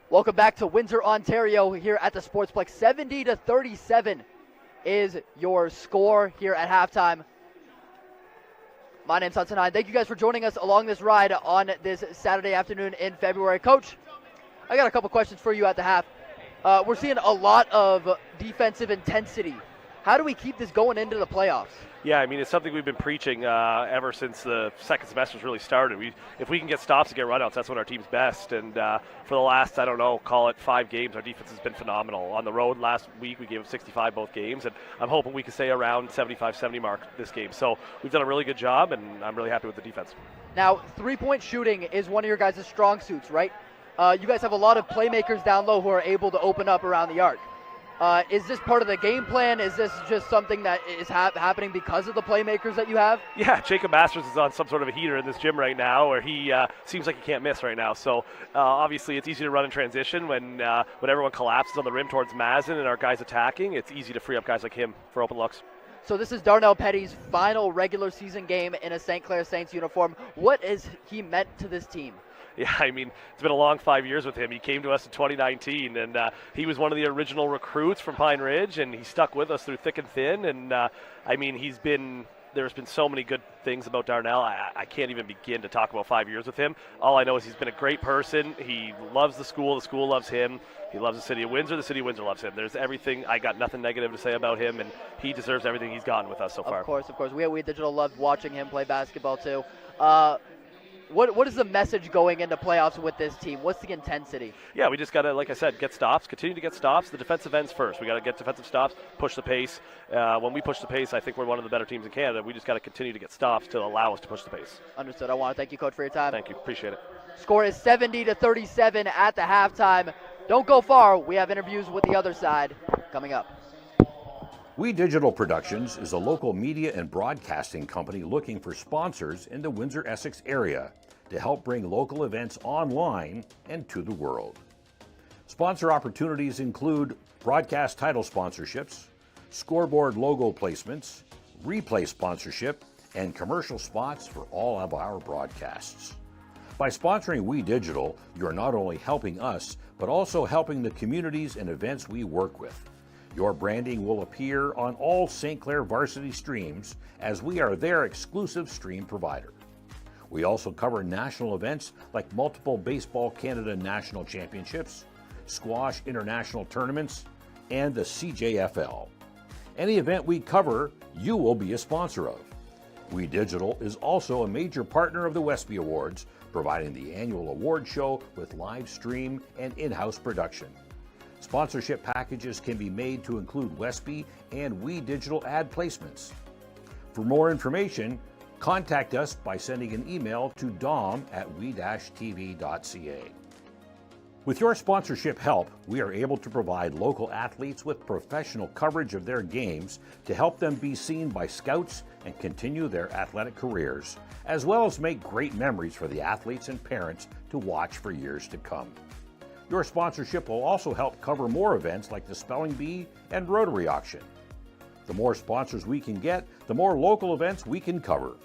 Welcome back to Windsor, Ontario here at the Sportsplex. 70-37 is your score here at halftime. My name's Hudson Hine. Thank you guys for joining us along this ride on this Saturday afternoon in February. Coach, I got a couple questions for you at the half. We're seeing a lot of defensive intensity How do we keep this going into the playoffs? Yeah, I mean, it's something we've been preaching ever since the second semester's really started. If we can get stops and get runouts, that's when our team's best. And for the last, I don't know, call it 5 games, our defense has been phenomenal. On the road last week, we gave them 65 both games, and I'm hoping we can stay around 75-70 mark this game. So we've done a really good job, and I'm really happy with the defense. Now, three-point shooting is one of your guys' strong suits, right? You guys have a lot of playmakers down low who are able to open up around the arc. Is this part of the game plan? Is this just something that is happening because of the playmakers that you have? Yeah, Jacob Masters is on some sort of a heater in this gym right now, where he seems like he can't miss right now. So obviously it's easy to run in transition when everyone collapses on the rim towards Mazin and our guys attacking. It's easy to free up guys like him for open looks. So this is Darnell Petty's final regular season game in a St. Clair Saints uniform. What has he meant to this team? Yeah, I mean, it's been a long 5 years with him. He came to us in 2019, and he was one of the original recruits from Pine Ridge, and he stuck with us through thick and thin. And, I mean, there's been so many good things about Darnell. I can't even begin to talk about 5 years with him. All I know is he's been a great person. He loves the school loves him. He loves the city of Windsor loves him. There's everything. I got nothing negative to say about him, and he deserves everything he's gotten with us so far. Of course. We at We Digital loved watching him play basketball too. What is the message going into playoffs with this team? What's the intensity? Yeah, we just got to, like I said, get stops, continue to get stops. The defensive ends first. We got to get defensive stops, push the pace. When we push the pace, I think we're one of the better teams in Canada. We just got to continue to get stops to allow us to push the pace. Understood. I want to thank you, Coach, for your time. Thank you. Appreciate it. Score is 70-37 at the halftime. Don't go far. We have interviews with the other side coming up. We Digital Productions is a local media and broadcasting company looking for sponsors in the Windsor-Essex area to help bring local events online and to the world. Sponsor opportunities include broadcast title sponsorships, scoreboard logo placements, replay sponsorship, and commercial spots for all of our broadcasts. By sponsoring We Digital, you're not only helping us, but also helping the communities and events we work with. Your branding will appear on all St. Clair varsity streams as we are their exclusive stream provider. We also cover national events like multiple Baseball Canada National Championships, squash international tournaments, and the CJFL. Any event we cover, you will be a sponsor of. We Digital is also a major partner of the Westby Awards, providing the annual award show with live stream and in-house production. Sponsorship packages can be made to include Westby and We Digital ad placements. For more information, contact us by sending an email to dom@we-tv.ca. With your sponsorship help, we are able to provide local athletes with professional coverage of their games to help them be seen by scouts and continue their athletic careers, as well as make great memories for the athletes and parents to watch for years to come. Your sponsorship will also help cover more events like the Spelling Bee and Rotary Auction. The more sponsors we can get, the more local events we can cover.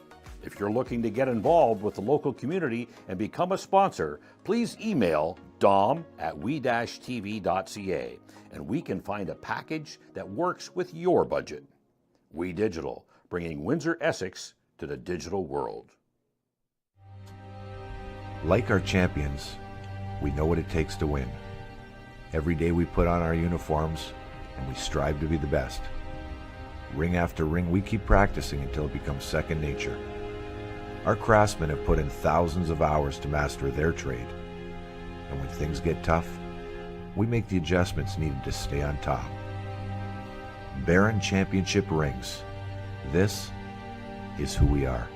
If you're looking to get involved with the local community and become a sponsor, please email dom@we-tv.ca and we can find a package that works with your budget. We Digital, bringing Windsor-Essex to the digital world. Like our champions, we know what it takes to win. Every day we put on our uniforms and we strive to be the best. Ring after ring, we keep practicing until it becomes second nature. Our craftsmen have put in thousands of hours to master their trade. And when things get tough, we make the adjustments needed to stay on top. Baron Championship rings. This is who we are.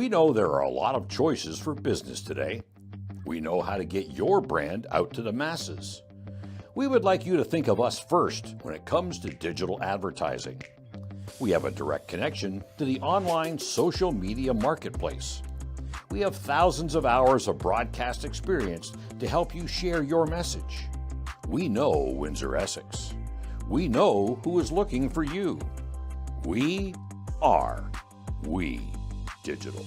We know there are a lot of choices for business today. We know how to get your brand out to the masses. We would like you to think of us first when it comes to digital advertising. We have a direct connection to the online social media marketplace. We have thousands of hours of broadcast experience to help you share your message. We know Windsor Essex. We know who is looking for you. We are We Digital.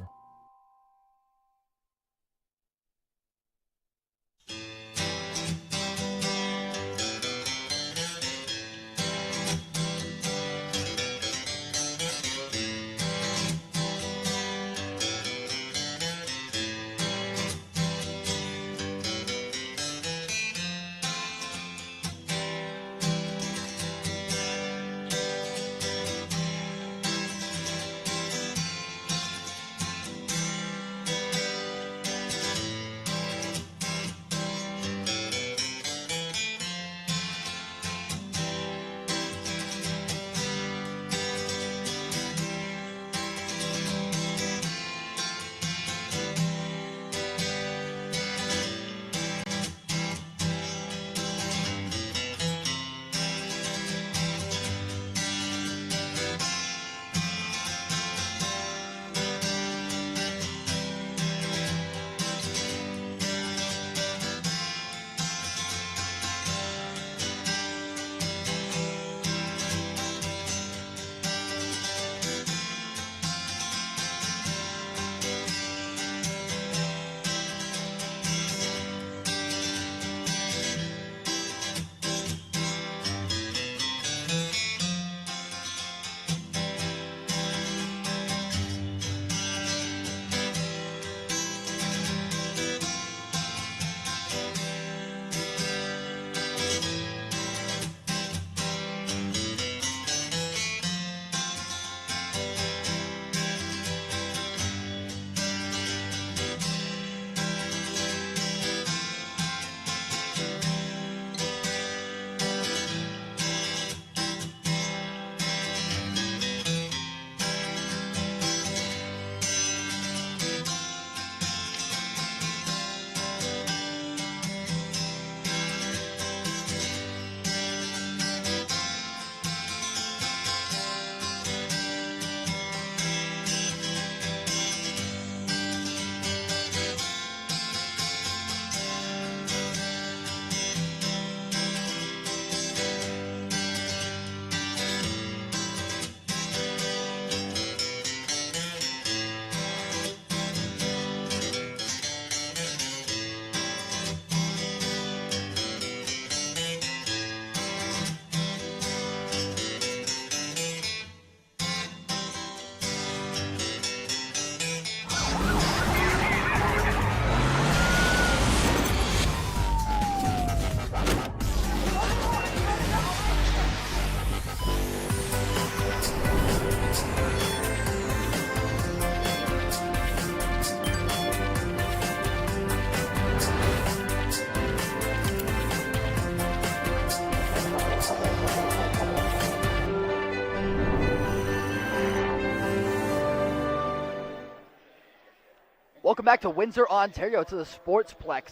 Welcome back to Windsor, Ontario, to the Sportsplex.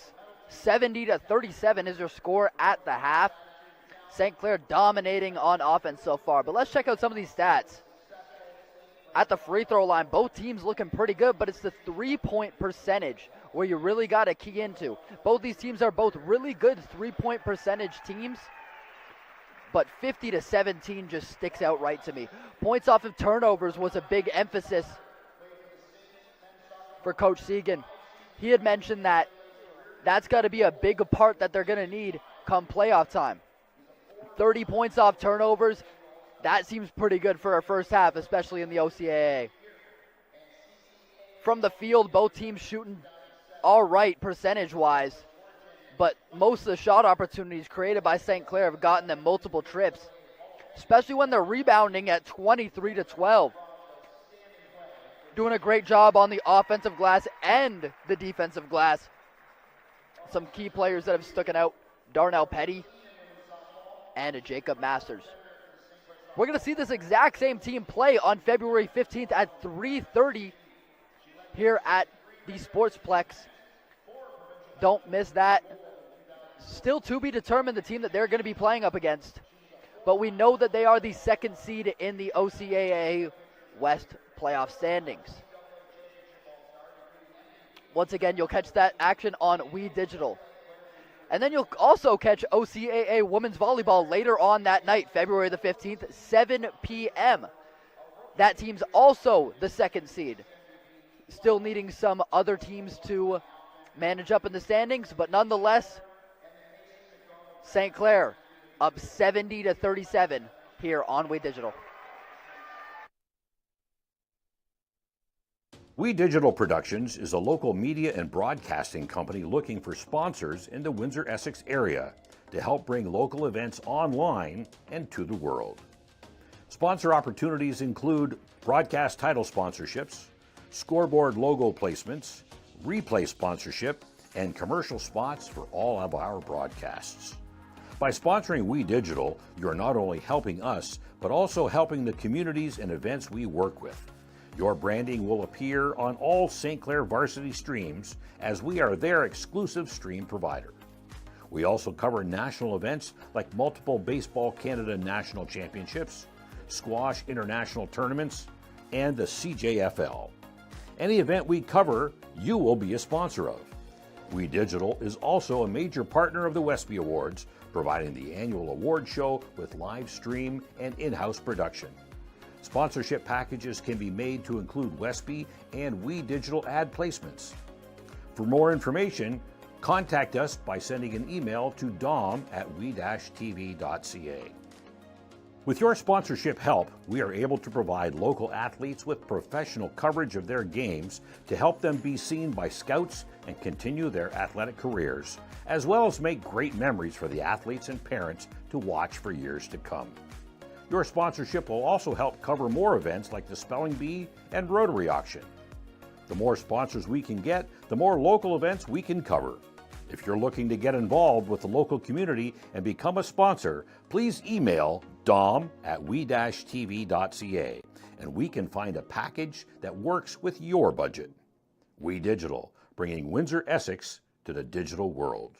70-37 is your score at the half. St. Clair dominating on offense so far. But let's check out some of these stats. At the free throw line, both teams looking pretty good, but it's the three-point percentage where you really got to key into. Both these teams are both really good three-point percentage teams, but 50-17 just sticks out right to me. Points off of turnovers was a big emphasis for Coach Segan. He had mentioned that that's got to be a big part that they're going to need come playoff time. 30 points off turnovers, that seems pretty good for our first half, especially in the OCAA. From the field, both teams shooting all right percentage-wise, but most of the shot opportunities created by St. Clair have gotten them multiple trips, especially when they're rebounding at 23-12. Doing a great job on the offensive glass and the defensive glass. Some key players that have stuck out, Darnell Petty and Jacob Masters. We're going to see this exact same team play on February 15th at 3:30 here at the Sportsplex. Don't miss that. Still to be determined the team that they're going to be playing up against. But we know that they are the second seed in the OCAA West playoff standings. Once again, you'll catch that action on We Digital. And then you'll also catch OCAA women's volleyball later on that night, February the 15th, 7 p.m. That team's also the second seed. Still needing some other teams to manage up in the standings, but nonetheless, St. Clair up 70-37 here on We Digital. We Digital Productions is a local media and broadcasting company looking for sponsors in the Windsor-Essex area to help bring local events online and to the world. Sponsor opportunities include broadcast title sponsorships, scoreboard logo placements, replay sponsorship, and commercial spots for all of our broadcasts. By sponsoring We Digital, you're not only helping us, but also helping the communities and events we work with. Your branding will appear on all St. Clair varsity streams as we are their exclusive stream provider. We also cover national events like multiple Baseball Canada National Championships, squash international tournaments, and the CJFL. Any event we cover, you will be a sponsor of. We Digital is also a major partner of the Westby Awards, providing the annual award show with live stream and in-house production. Sponsorship packages can be made to include Westby and We Digital ad placements. For more information, contact us by sending an email to dom@we-tv.ca. With your sponsorship help, we are able to provide local athletes with professional coverage of their games to help them be seen by scouts and continue their athletic careers, as well as make great memories for the athletes and parents to watch for years to come. Your sponsorship will also help cover more events like the Spelling Bee and Rotary Auction. The more sponsors we can get, the more local events we can cover. If you're looking to get involved with the local community and become a sponsor, please email dom@we-tv.ca and we can find a package that works with your budget. We Digital, bringing Windsor-Essex to the digital world.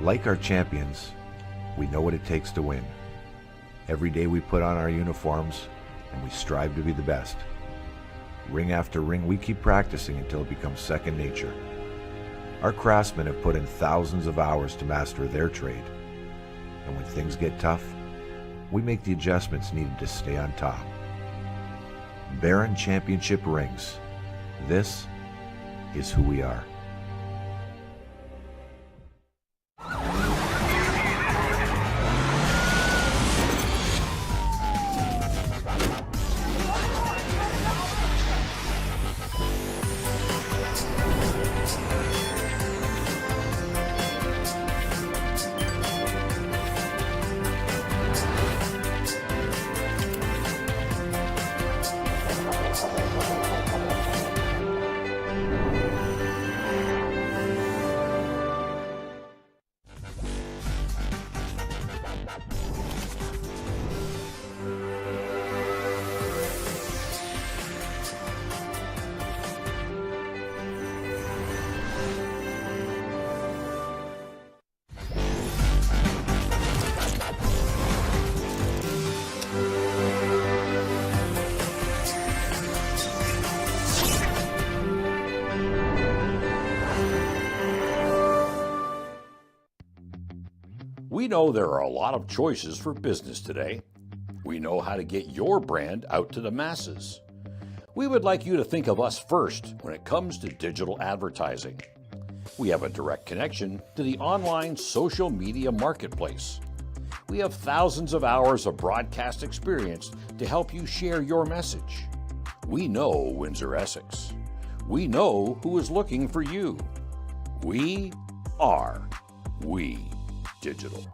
Like our champions, we know what it takes to win. Every day we put on our uniforms and we strive to be the best. Ring after ring, we keep practicing until it becomes second nature. Our craftsmen have put in thousands of hours to master their trade. And when things get tough, we make the adjustments needed to stay on top. Baron Championship rings. This is who we are. We know there are a lot of choices for business today. We know how to get your brand out to the masses. We would like you to think of us first when it comes to digital advertising. We have a direct connection to the online social media marketplace. We have thousands of hours of broadcast experience to help you share your message. We know Windsor-Essex. We know who is looking for you. We are We Digital.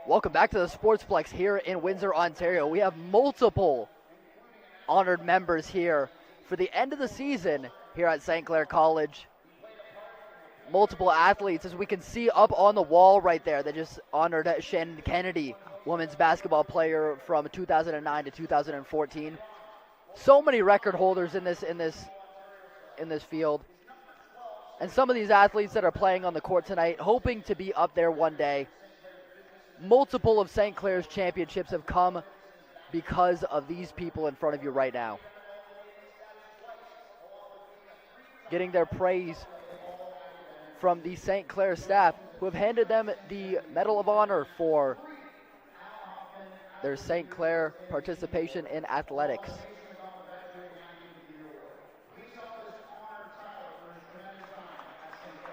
Welcome back to the Sportsplex here in Windsor, Ontario. We have multiple honored members here for the end of the season here at St. Clair College. Multiple athletes, as we can see up on the wall right there. They just honored Shannon Kennedy, women's basketball player from 2009 to 2014. So many record holders in this field. And some of these athletes that are playing on the court tonight, hoping to be up there one day. Multiple of St. Clair's championships have come because of these people in front of you right now. Getting their praise from the St. Clair staff, who have handed them the Medal of Honor for their St. Clair participation in athletics.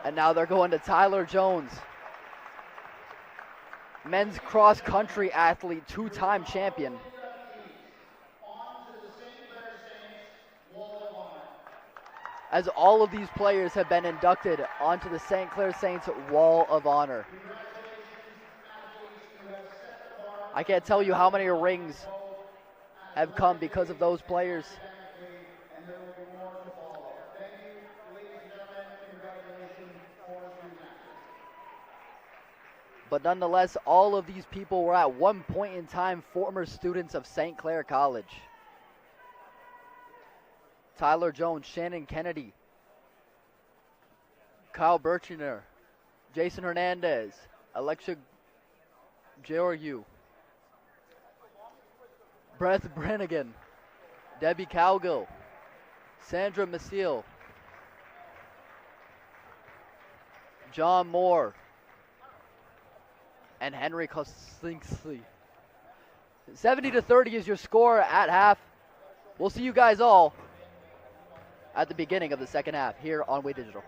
And now they're going to Tyler Jones, men's cross-country athlete, two-time champion. As all of these players have been inducted onto the St. Clair Saints Wall of Honor. I can't tell you how many rings have come because of those players. But nonetheless, all of these people were at one point in time former students of St. Clair College. Tyler Jones, Shannon Kennedy, Kyle Birchiner, Jason Hernandez, Alexia Georgiou, Brett Brannigan, Debbie Cowgill, Sandra Maciel, John Moore, and Henry Koslinski. 70-30 is your score at half. We'll see you guys all at the beginning of the second half here on Way Digital.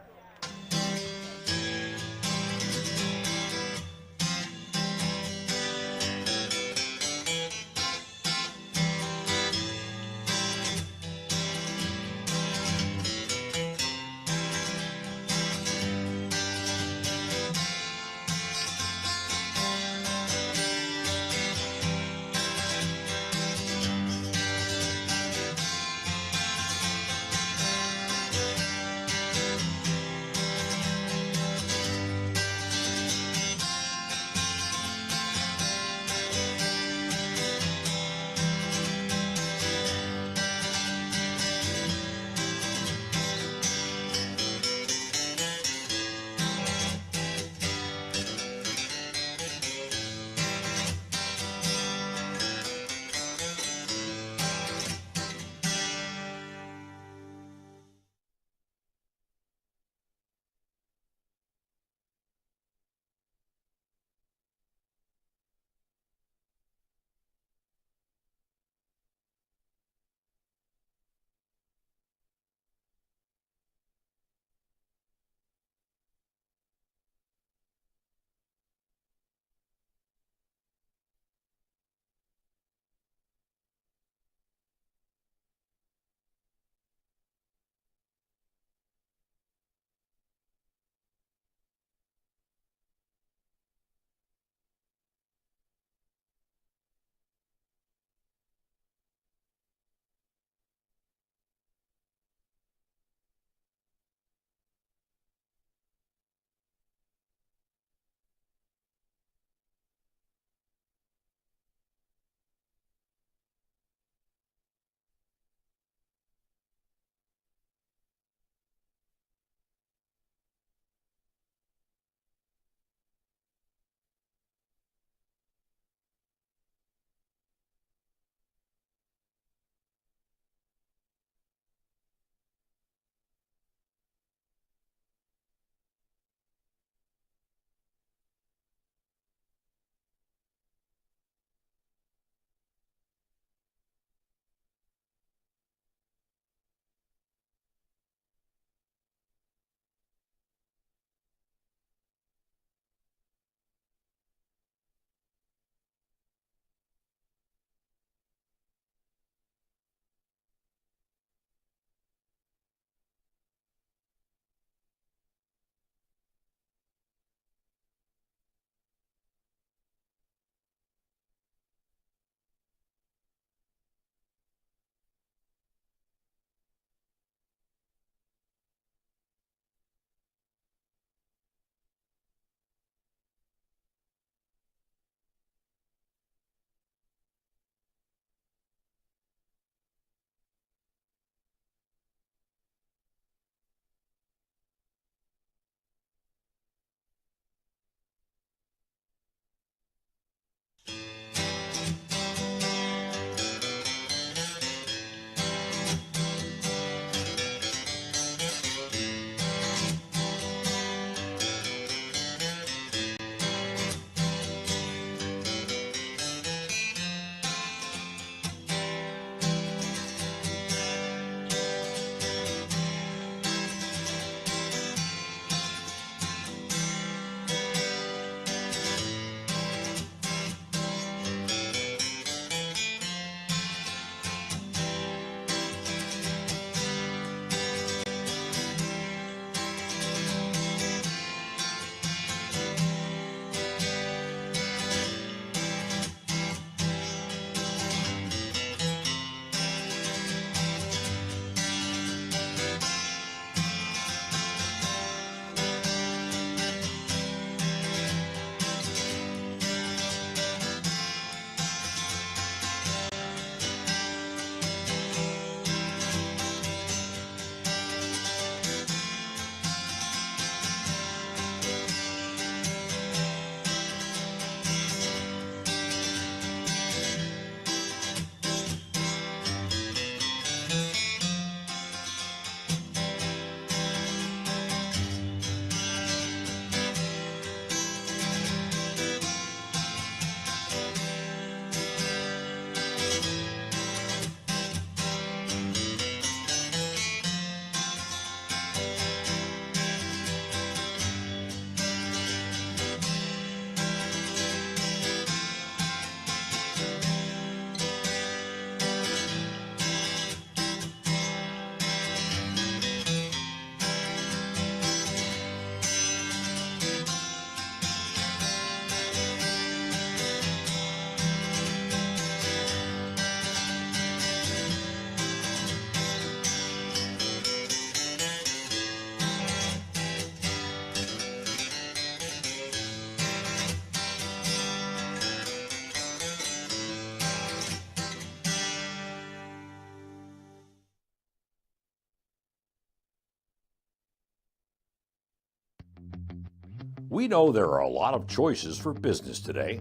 We know there are a lot of choices for business today.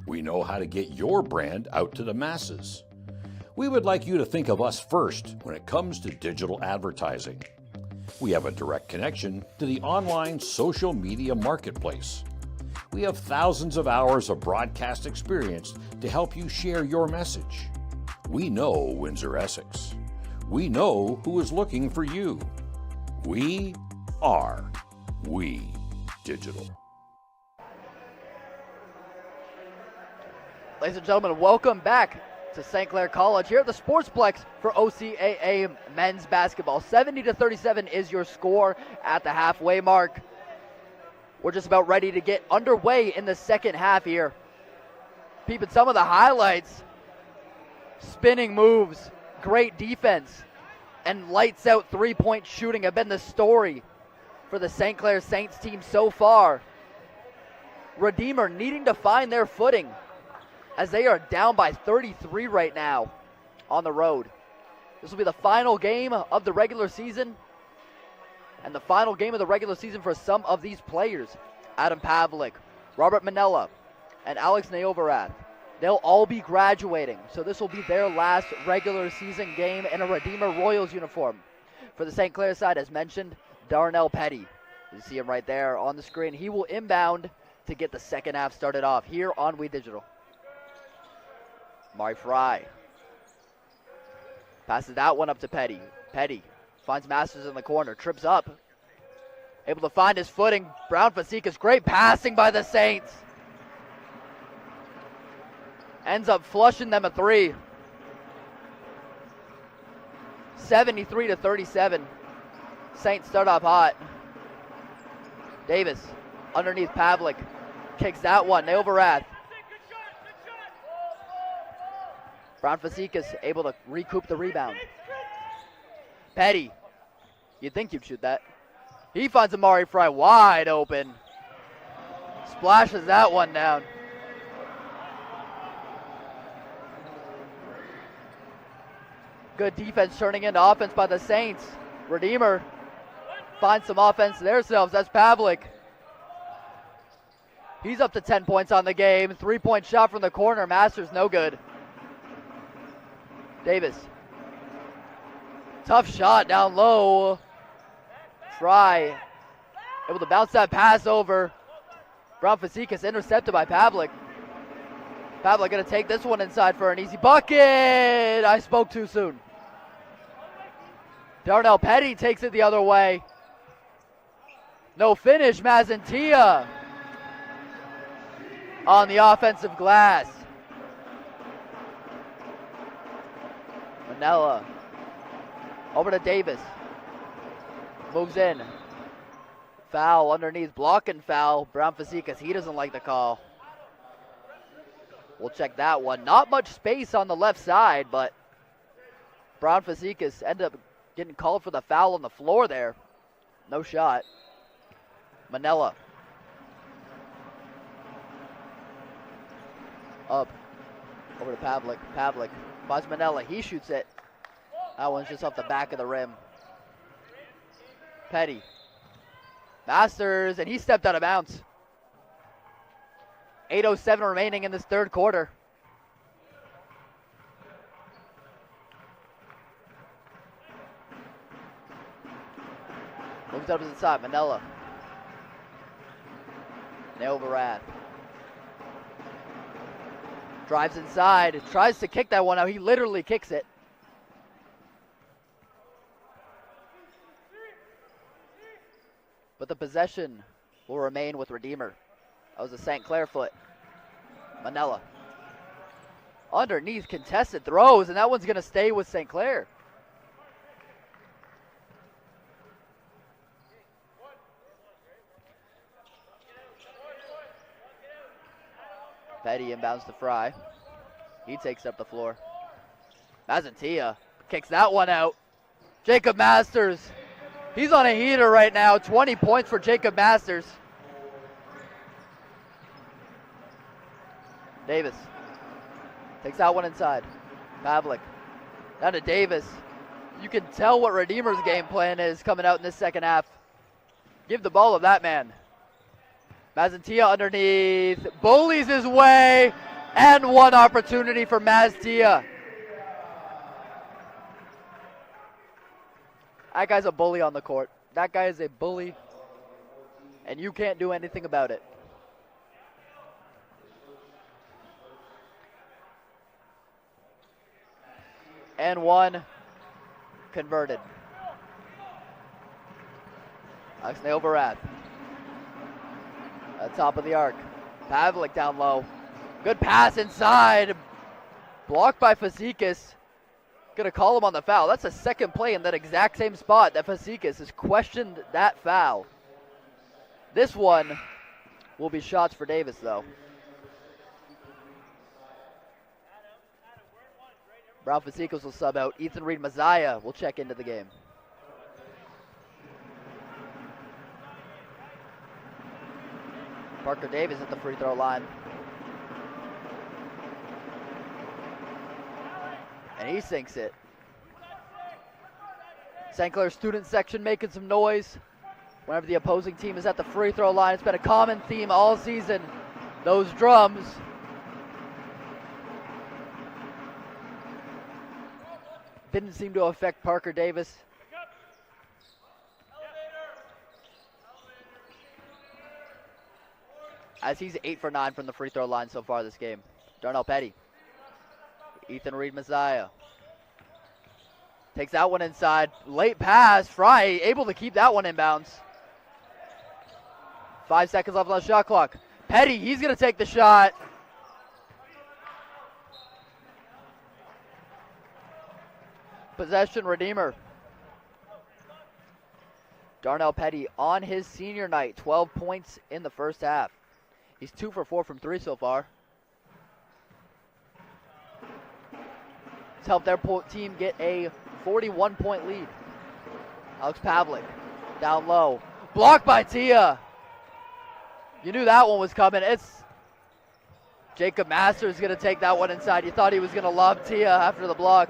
We know how to get your brand out to the masses. We would like you to think of us first when it comes to digital advertising. We have a direct connection to the online social media marketplace. We have thousands of hours of broadcast experience to help you share your message. We know Windsor Essex. We know who is looking for you. We are We Digital. Ladies and gentlemen, welcome back to St. Clair College here at the Sportsplex for OCAA men's basketball. 70-37 is your score at the halfway mark. We're just about ready to get underway in the second half here. Peeping some of the highlights. Spinning moves, great defense, and lights out three-point shooting have been the story for the St. Clair Saints team so far. Redeemer needing to find their footing as they are down by 33 right now on the road. This will be the final game of the regular season and the final game of the regular season for some of these players. Adam Pavlik, Robert Manella, and Alex Neovarath. They'll all be graduating, so this will be their last regular season game in a Redeemer Royals uniform. For the St. Clair side, as mentioned, Darnell Petty. You see him right there on the screen. He will inbound to get the second half started off here on We Digital. Mari Fry passes that one up to Petty. Petty finds Masters in the corner, trips up, able to find his footing. Brown Fasikas, great passing by the Saints. Ends up flushing them a three. 73-37. Saints start off hot. Davis underneath Pavlik. Kicks that one. Neovarath. Brown Fasikas able to recoup the rebound. Petty. You'd think you'd shoot that. He finds Amari Fry wide open. Splashes that one down. Good defense turning into offense by the Saints. Redeemer finds some offense themselves. That's Pavlik. He's up to 10 points on the game. 3-point shot from the corner. Masters no good. Davis. Tough shot down low. Fry able to bounce that pass over. Brown Fasikas intercepted by Pavlik. Pavlik going to take this one inside for an easy bucket. I spoke too soon. Darnell Petty takes it the other way. No finish. Mazantia on the offensive glass. Manella over to Davis. Moves in. Foul underneath. Blocking foul. Brown Fasikas, he doesn't like the call. We'll check that one. Not much space on the left side, but Brown Fasikas ended up getting called for the foul on the floor there. No shot. Manella. Up. Over to Pavlik. Pavlik finds Manella. He shoots it. That one's just off the back of the rim. Petty. Masters, and he stepped out of bounds. 8:07 remaining in this third quarter. Moves up to the side. Manella. Neovarath. Drives inside. Tries to kick that one out. He literally kicks it. But the possession will remain with Redeemer. That was a St. Clair foot. Manella. Underneath contested throws, and that one's going to stay with St. Clair. Petty inbounds to Fry. He takes up the floor. Mazantia kicks that one out. Jacob Masters. He's on a heater right now. 20 points for Jacob Masters. Davis takes that one inside. Pavlik down to Davis. You can tell what Redeemer's game plan is coming out in this second half. Give the ball to that man. Mazantia underneath, bullies his way, and one opportunity for Mazantia. That guy's a bully on the court. That guy is a bully, and you can't do anything about it. And one converted. Alex Neovarath. At top of the arc. Pavlik down low. Good pass inside. Blocked by Fazekas. Gonna call him on the foul. That's the second play in that exact same spot that Fazekas has questioned that foul. This one will be shots for Davis though. Brown Fazekas will sub out. Ethan Reed Maziah will check into the game. Parker Davis at the free throw line. And he sinks it. St. Clair student section making some noise whenever the opposing team is at the free throw line. It's been a common theme all season. Those drums. Didn't seem to affect Parker Davis. As he's 8 for 9 from the free throw line so far this game. Darnell Petty. Ethan Reed Maziah. Takes that one inside. Late pass. Fry able to keep that one in bounds. 5 seconds left on the shot clock. Petty, he's going to take the shot. Possession Redeemer. Darnell Petty on his senior night. 12 points in the first half. He's 2 for 4 from 3 so far. It's helped their team get a 41-point lead. Alex Pavlik down low. Blocked by Tia. You knew that one was coming. It's Jacob Masters going to take that one inside. You thought he was going to lob Tia after the block.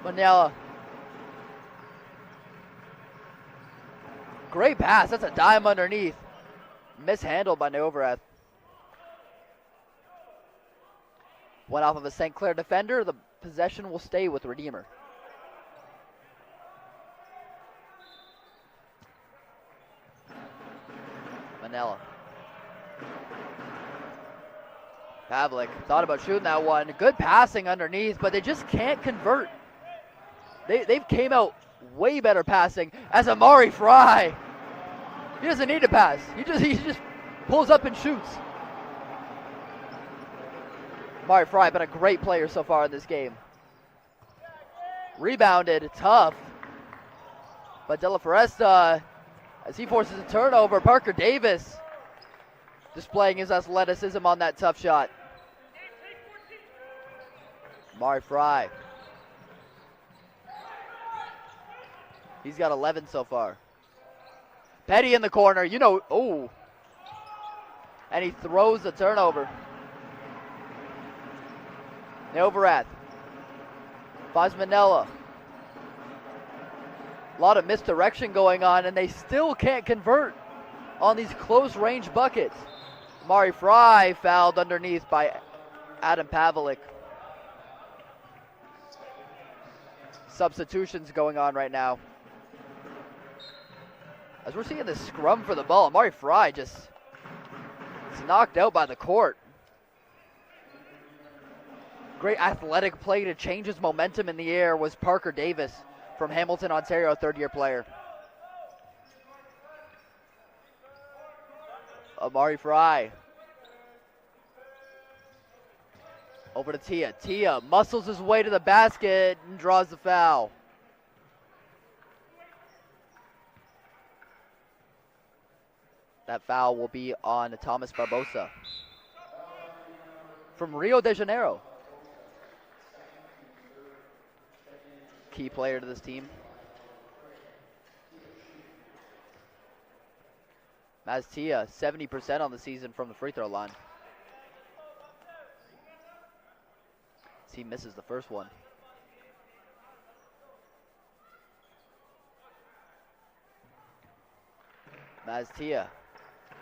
Manella. Great pass. That's a dime underneath. Mishandled by Neovarath. Went off of a St. Clair defender. The possession will stay with Redeemer. Manella. Pavlik thought about shooting that one. Good passing underneath, but they just can't convert. They've came out way better passing as Amari Fry. He doesn't need to pass. He just pulls up and shoots. Amari Fry been a great player so far in this game. Rebounded, tough. But De La Foresta, as he forces a turnover, Parker Davis displaying his athleticism on that tough shot. Amari Fry. He's got 11 so far. Petty in the corner, you know, oh. And he throws the turnover. Neovarath. Finds Manella. A lot of misdirection going on, and they still can't convert on these close range buckets. Amari Fry fouled underneath by Adam Pavlik. Substitutions going on right now. As we're seeing this scrum for the ball, Amari Fry just is knocked out by the court. Great athletic play to change his momentum in the air was Parker Davis from Hamilton, Ontario, third-year player. Amari Fry. Over to Tia. Tia muscles his way to the basket and draws the foul. That foul will be on Thomas Barbosa from Rio de Janeiro. Key player to this team. Maztia, 70% on the season from the free throw line. He misses the first one. Maztia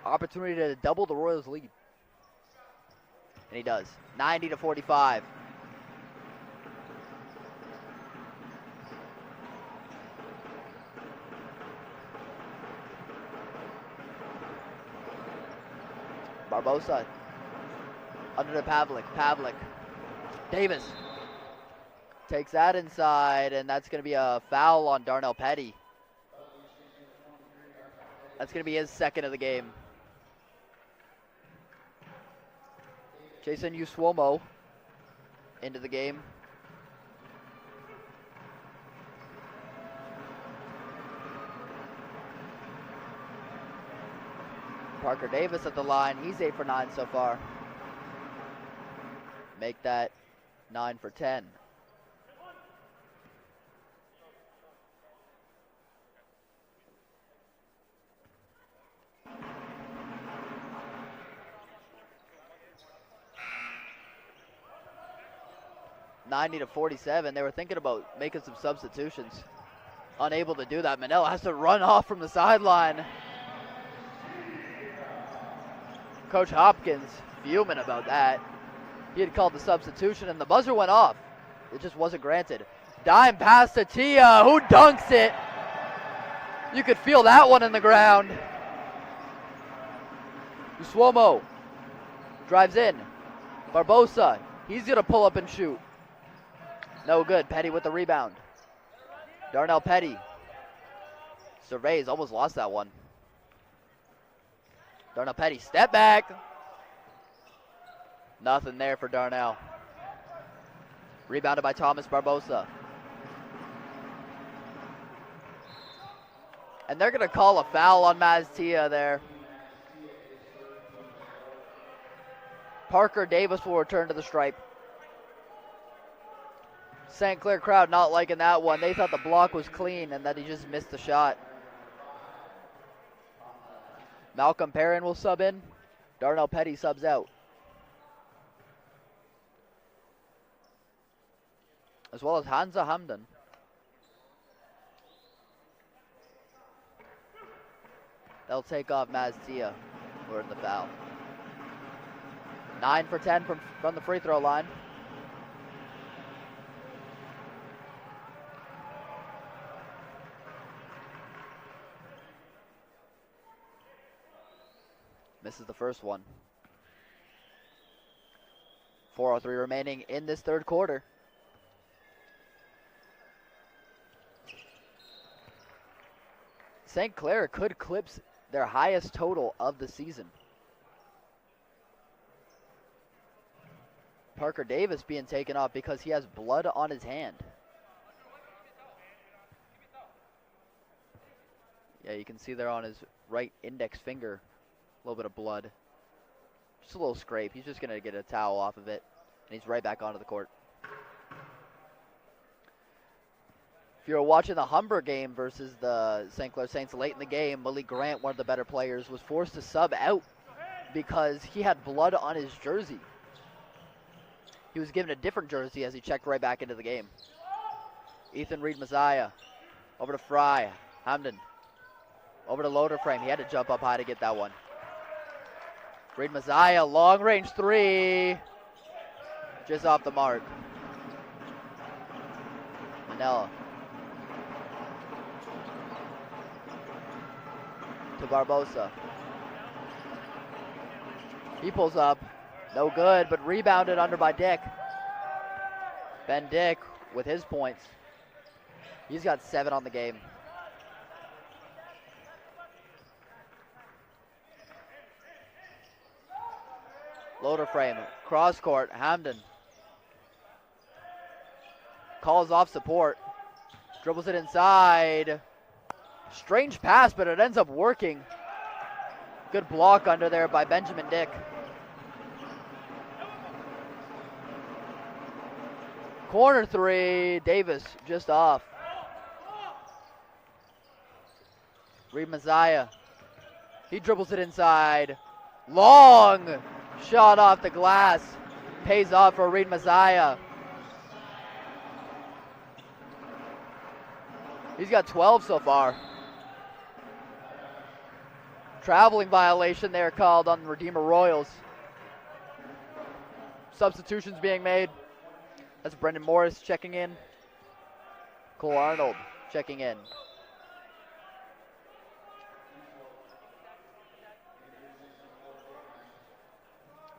Opportunity to double the Royals' lead. And he does. 90-45. Barbosa under to Pavlik. Pavlik. Davis takes that inside, and that's going to be a foul on Darnell Petty. That's going to be his second of the game. Jason Usuomo into the game. Parker Davis at the line. He's 8 for 9 so far. Make that 9 for 10. (90-47). They were thinking about making some substitutions. Unable to do that. Manella has to run off from the sideline. Coach Hopkins fuming about that. He had called the substitution and the buzzer went off. It just wasn't granted. Dime pass to Tia, who dunks it. You could feel that one in the ground. Usuomo drives in. Barbosa, he's going to pull up and shoot. No good. Petty with the rebound. Darnell Petty surveys, almost lost that one. Darnell Petty, step back. Nothing there for Darnell. Rebounded by Thomas Barbosa. And they're going to call a foul on Maztia there. Parker Davis will return to the stripe. St. Clair crowd not liking that one. They thought the block was clean and that he just missed the shot. Malcolm Perrin will sub in. Darnell Petty subs out. As well as Hansa Hamdan. They'll take off Maztia for the foul. 9 for 10 from the free throw line. Misses the first one. 4:03 remaining in this third quarter. St. Clair could clips their highest total of the season. Parker Davis being taken off because he has blood on his hand. Yeah, you can see there on his right index finger. A little bit of blood. Just a little scrape. He's just going to get a towel off of it. And he's right back onto the court. If you were watching the Humber game versus the St. Clair Saints late in the game, Malik Grant, one of the better players, was forced to sub out because he had blood on his jersey. He was given a different jersey as he checked right back into the game. Ethan Reed-Messiah. Over to Fry. Hamden. Over to Loader Frame. He had to jump up high to get that one. Reed-Messiah, long range three. Just off the mark. Manella. To Barbosa. He pulls up. No good, but rebounded under by Dick. Ben Dick with his points. He's got 7 on the game. Loader frame, cross court, Hamden. Calls off support. Dribbles it inside. Strange pass, but it ends up working. Good block under there by Benjamin Dick. Corner three, Davis just off. Reed-Messiah. He dribbles it inside. Long shot off the glass. Pays off for Reed-Messiah. He's got 12 so far. Traveling violation there called on Redeemer Royals. Substitutions being made. That's Brendan Morris checking in. Cole Arnold checking in.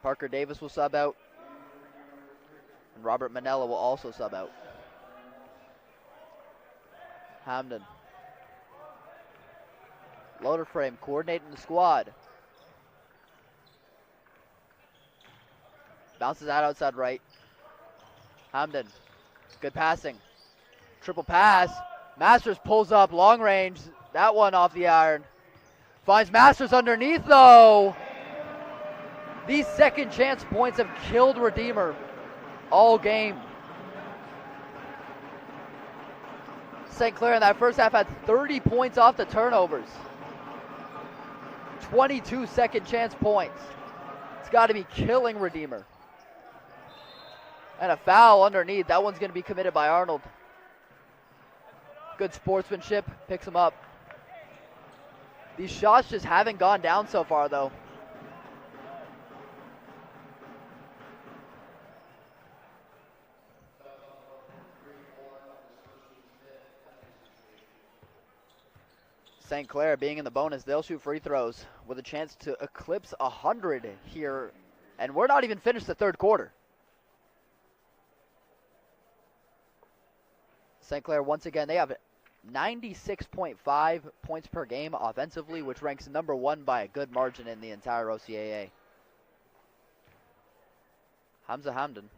Parker Davis will sub out. And Robert Manella will also sub out. Hamden. Loader frame coordinating the squad. Bounces out outside right. Hamden. Good passing. Triple pass. Masters pulls up long range. That one off the iron. Finds Masters underneath though. These second chance points have killed Redeemer all game. St. Clair in that first half had 30 points off the turnovers. 22 second chance points. It's got to be killing Redeemer. And a foul underneath. That one's going to be committed by Arnold. Good sportsmanship. Picks him up. These shots just haven't gone down so far, though. St. Clair being in the bonus, they'll shoot free throws with a chance to eclipse 100 here. And we're not even finished the third quarter. St. Clair, once again, they have 96.5 points per game offensively, which ranks number 1 by a good margin in the entire OCAA. Hamza Hamden.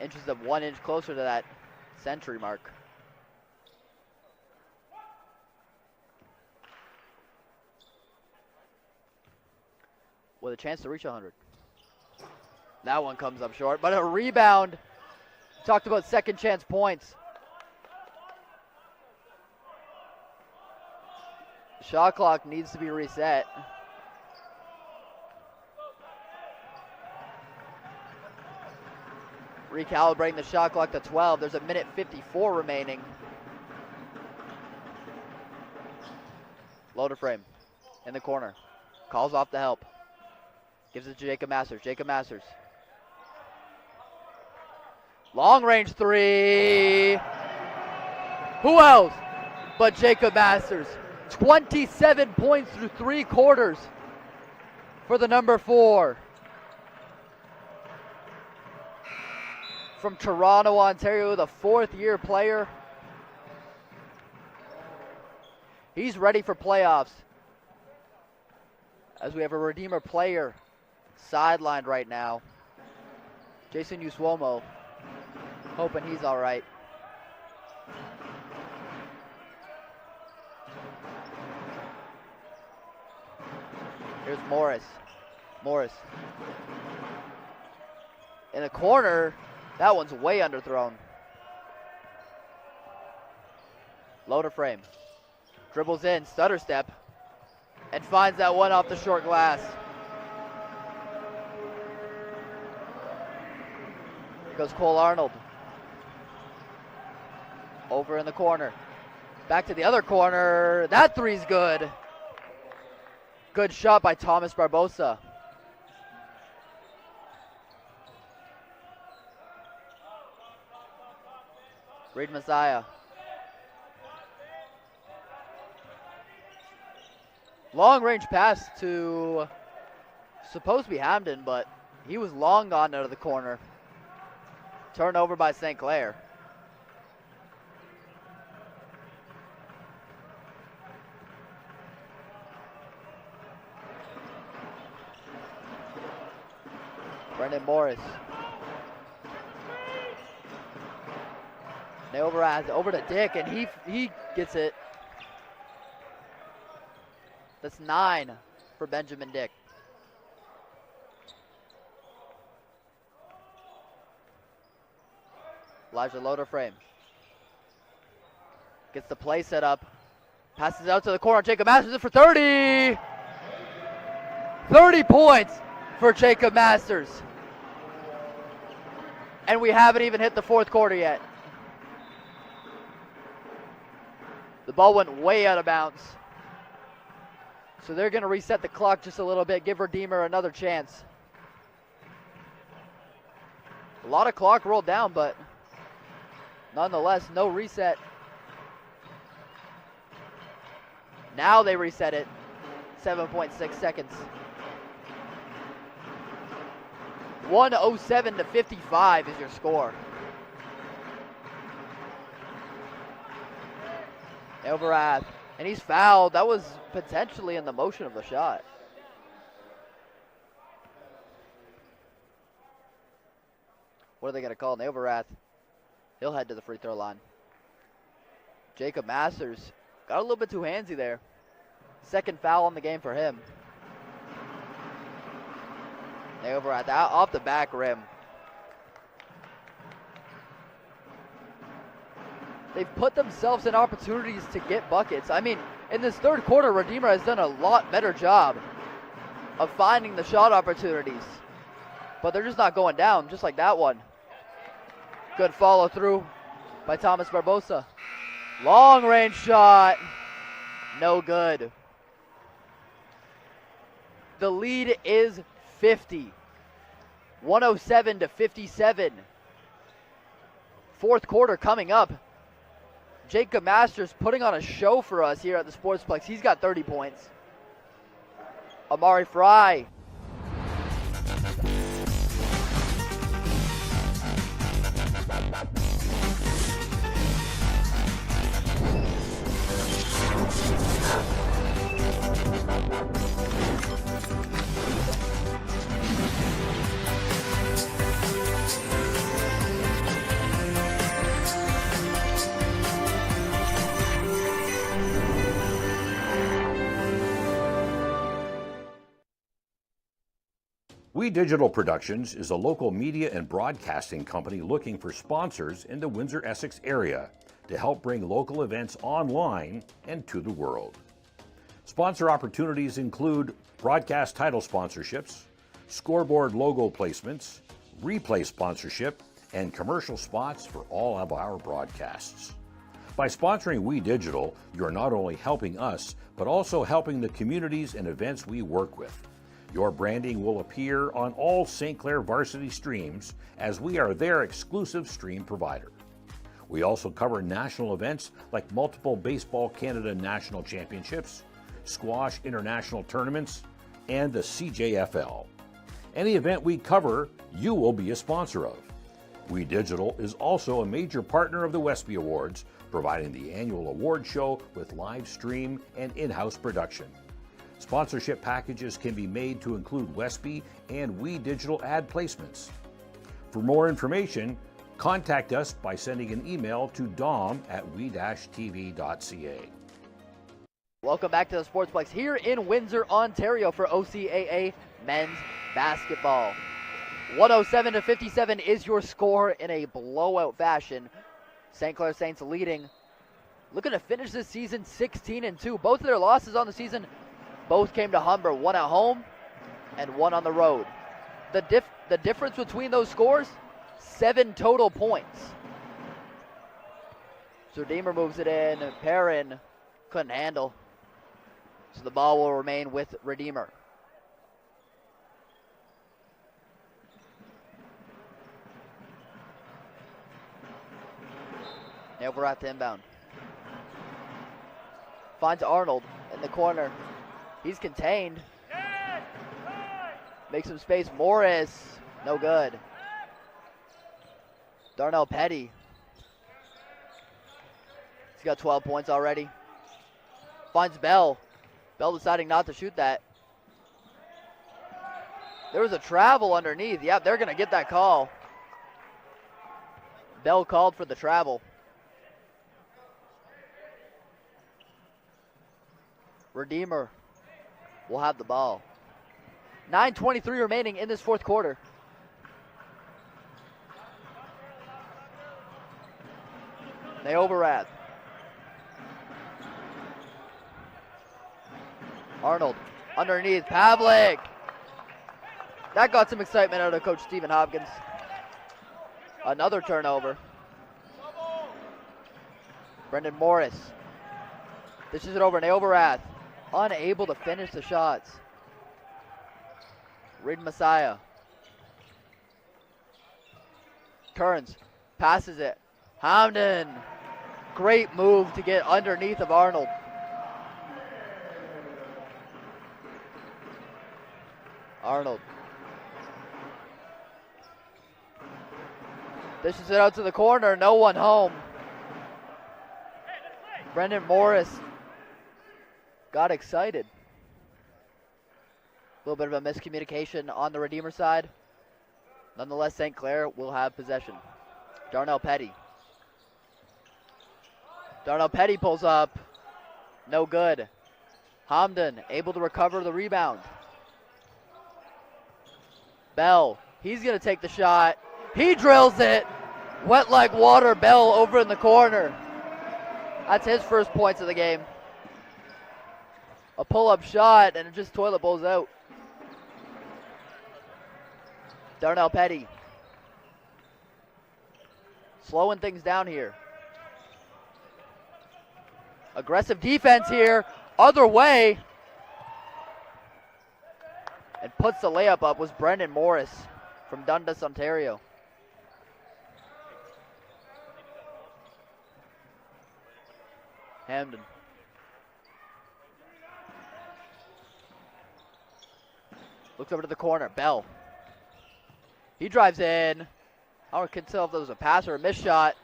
Inches of 1 inch closer to that century mark. With a chance to reach 100. That one comes up short, but a rebound. Talked about second chance points. Shot clock needs to be reset. Recalibrating the shot clock to 12. There's a minute 54 remaining. Loader frame in the corner. Calls off the help. Gives it to Jacob Masters. Jacob Masters. Long range three. Who else but Jacob Masters? 27 points through 3 quarters for the number 4. From Toronto, Ontario, the 4th-year player. He's ready for playoffs. As we have a Redeemer player sidelined right now. Jason Uswomo, hoping he's all right. Here's Morris. Morris. In the corner, that one's way underthrown. Loader frame. Dribbles in, stutter step, and finds that one off the short glass. Goes Cole Arnold. Over in the corner. Back to the other corner. That three's good. Good shot by Thomas Barbosa. Reed Messiah. Long range pass to supposed to be Hamden, but he was long gone out of the corner. Turnover by St. Clair. Brendan Morris. Over to Dick, and he gets it. That's 9 for Benjamin Dick. Elijah Loader frame. Gets the play set up. Passes out to the corner. Jacob Masters in for 30. 30 points for Jacob Masters. And we haven't even hit the 4th quarter yet. The ball went way out of bounds. So they're going to reset the clock just a little bit, give Redeemer another chance. A lot of clock rolled down, but nonetheless, no reset. Now they reset it. 7.6 seconds. 107 to 55 is your score. Elverath, and he's fouled. That was potentially in the motion of the shot. What are they going to call Elverath? He'll head to the free throw line. Jacob Masters got a little bit too handsy there. Second foul on the game for him. Elverath out off the back rim. They've put themselves in opportunities to get buckets. I mean, in this third quarter, Redeemer has done a lot better job of finding the shot opportunities. But they're just not going down, just like that one. Good follow through by Thomas Barbosa. Long range shot. No good. The lead is 50. 107 to 57. Fourth quarter coming up. Jacob Masters putting on a show for us here at the Sportsplex. He's got 30 points. Amari Fry. We Digital Productions is a local media and broadcasting company looking for sponsors in the Windsor-Essex area to help bring local events online and to the world. Sponsor opportunities include broadcast title sponsorships, scoreboard logo placements, replay sponsorship, and commercial spots for all of our broadcasts. By sponsoring We Digital, you are not only helping us, but also helping the communities and events we work with. Your branding will appear on all St. Clair varsity streams as we are their exclusive stream provider. We also cover national events like multiple Baseball Canada National Championships, squash international tournaments, and the CJFL. Any event we cover, you will be a sponsor of. We Digital is also a major partner of the Westby Awards, providing the annual award show with live stream and in-house production. Sponsorship packages can be made to include Westby and We Digital ad placements. For more information, contact us by sending an email to dom@we-tv.ca. Welcome back to the Sportsplex here in Windsor, Ontario for OCAA men's basketball. 107 to 57 is your score in a blowout fashion. St. Clair Saints leading. Looking to finish this season 16-2. Both of their losses on the season both came to Humber, one at home and one on the road. The difference between those scores, 7 total points. So Redeemer moves it in, and Perrin couldn't handle. So the ball will remain with Redeemer. Elverath to inbound. Finds Arnold in the corner. He's contained. Makes some space. Morris, no good. Darnell Petty. He's got 12 points already. Finds Bell. Bell deciding not to shoot that. There was a travel underneath. Yep, they're going to get that call. Bell called for the travel. Redeemer will have the ball. 9:23 remaining in this fourth quarter. Elverath. Arnold underneath. Pavlik. That got some excitement out of Coach Stephen Hopkins. Another turnover. Brendan Morris. This is it over. Elverath. unable to finish the shots. Reed Messiah. Turns, passes it. Hamden. Great move to get underneath of Arnold. Arnold. Dishes it out to the corner, no one home. Brendan Morris got excited. A little bit of a miscommunication on the Redeemer side. Nonetheless, St. Clair will have possession. Darnell Petty. Darnell Petty pulls up. No good. Hamden able to recover the rebound. Bell, he's going to take the shot. He drills it. Wet like water. Bell over in the corner. That's his first points of the game. A pull-up shot, and it just toilet bowls out. Darnell Petty. Slowing things down here. Aggressive defense here. Other way. And puts the layup up was Brendan Morris from Dundas, Ontario. Hamden. Looks over to the corner. Bell. He drives in. I can't tell if that was a pass or a miss shot.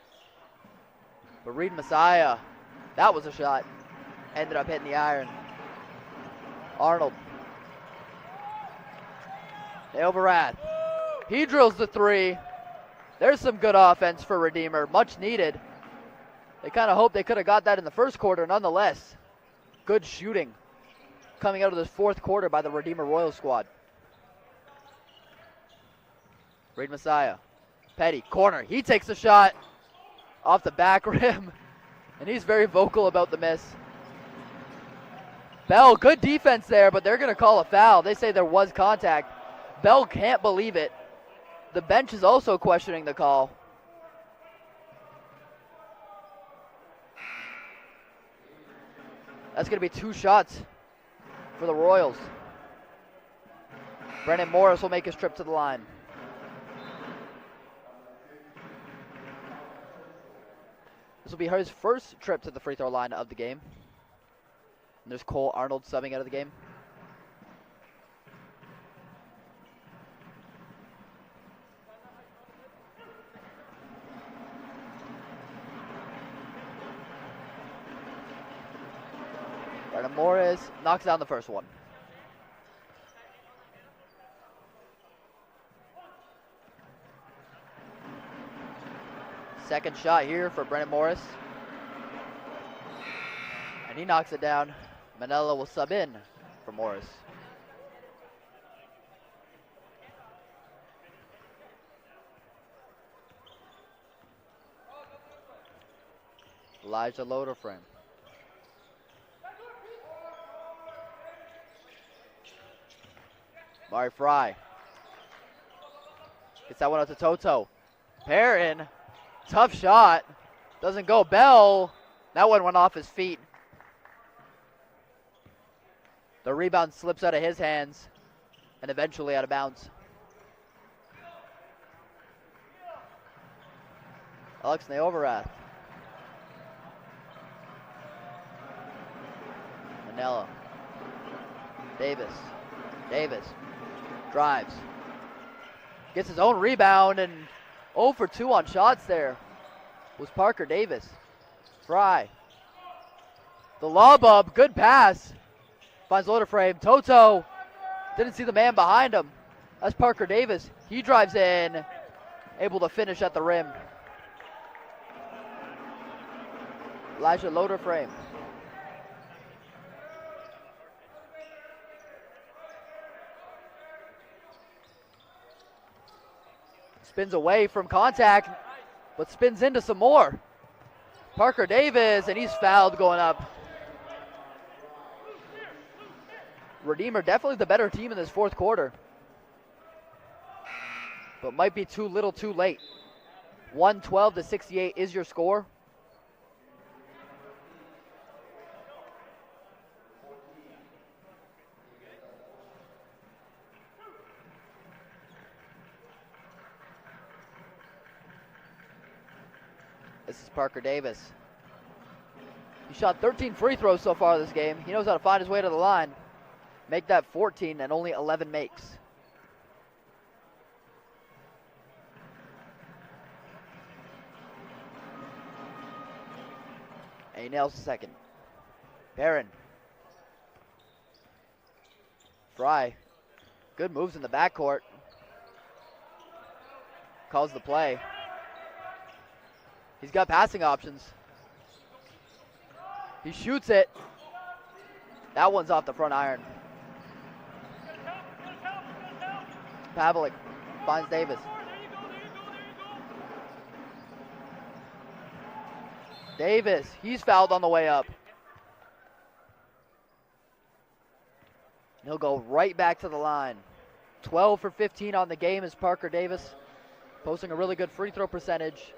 But Reed Messiah, that was a shot. Ended up hitting the iron. Arnold. Elverath. He drills the three. There's some good offense for Redeemer. Much needed. They kind of hoped they could have got that in the first quarter. Nonetheless, good shooting coming out of this fourth quarter by the Redeemer Royal squad. Reed Messiah. Petty, corner. He takes the shot off the back rim. And he's very vocal about the miss. Bell, good defense there, but they're going to call a foul. They say there was contact. Bell can't believe it. The bench is also questioning the call. That's going to be 2 shots for the Royals. Brendan Morris will make his trip to the line. This will be his first trip to the free throw line of the game. And there's Cole Arnold subbing out of the game. Brendan Morris knocks down the first one. Second shot here for Brendan Morris. And he knocks it down. Manella will sub in for Morris. Elijah Loderframe. Mari Fry. Gets that one out to Toto. Perrin. Tough shot. Doesn't go. Bell. That one went off his feet. The rebound slips out of his hands and eventually out of bounds. Alex Neoverath. Manella. Davis. Davis. Drives. Gets his own rebound and 0 for 2 on shots there was Parker Davis. Fry. The lob up. Good pass. Finds Loderframe. Toto didn't see the man behind him. That's Parker Davis. He drives in. Able to finish at the rim. Elijah Loderframe. Spins away from contact, but spins into some more. Parker Davis, and he's fouled going up. Redeemer definitely the better team in this fourth quarter, but might be too little too late. 112-68 is your score. This is Parker Davis. He shot 13 free throws so far this game. He knows how to find his way to the line. Make that 14 and only 11 makes. And he nails the second. Perrin. Fry. Good moves in the backcourt. Calls the play. He's got passing options. He shoots it. That one's off the front iron. Pavlik finds Davis. Davis, he's fouled on the way up. He'll go right back to the line. 12 for 15 on the game is Parker Davis, posting a really good free throw percentage.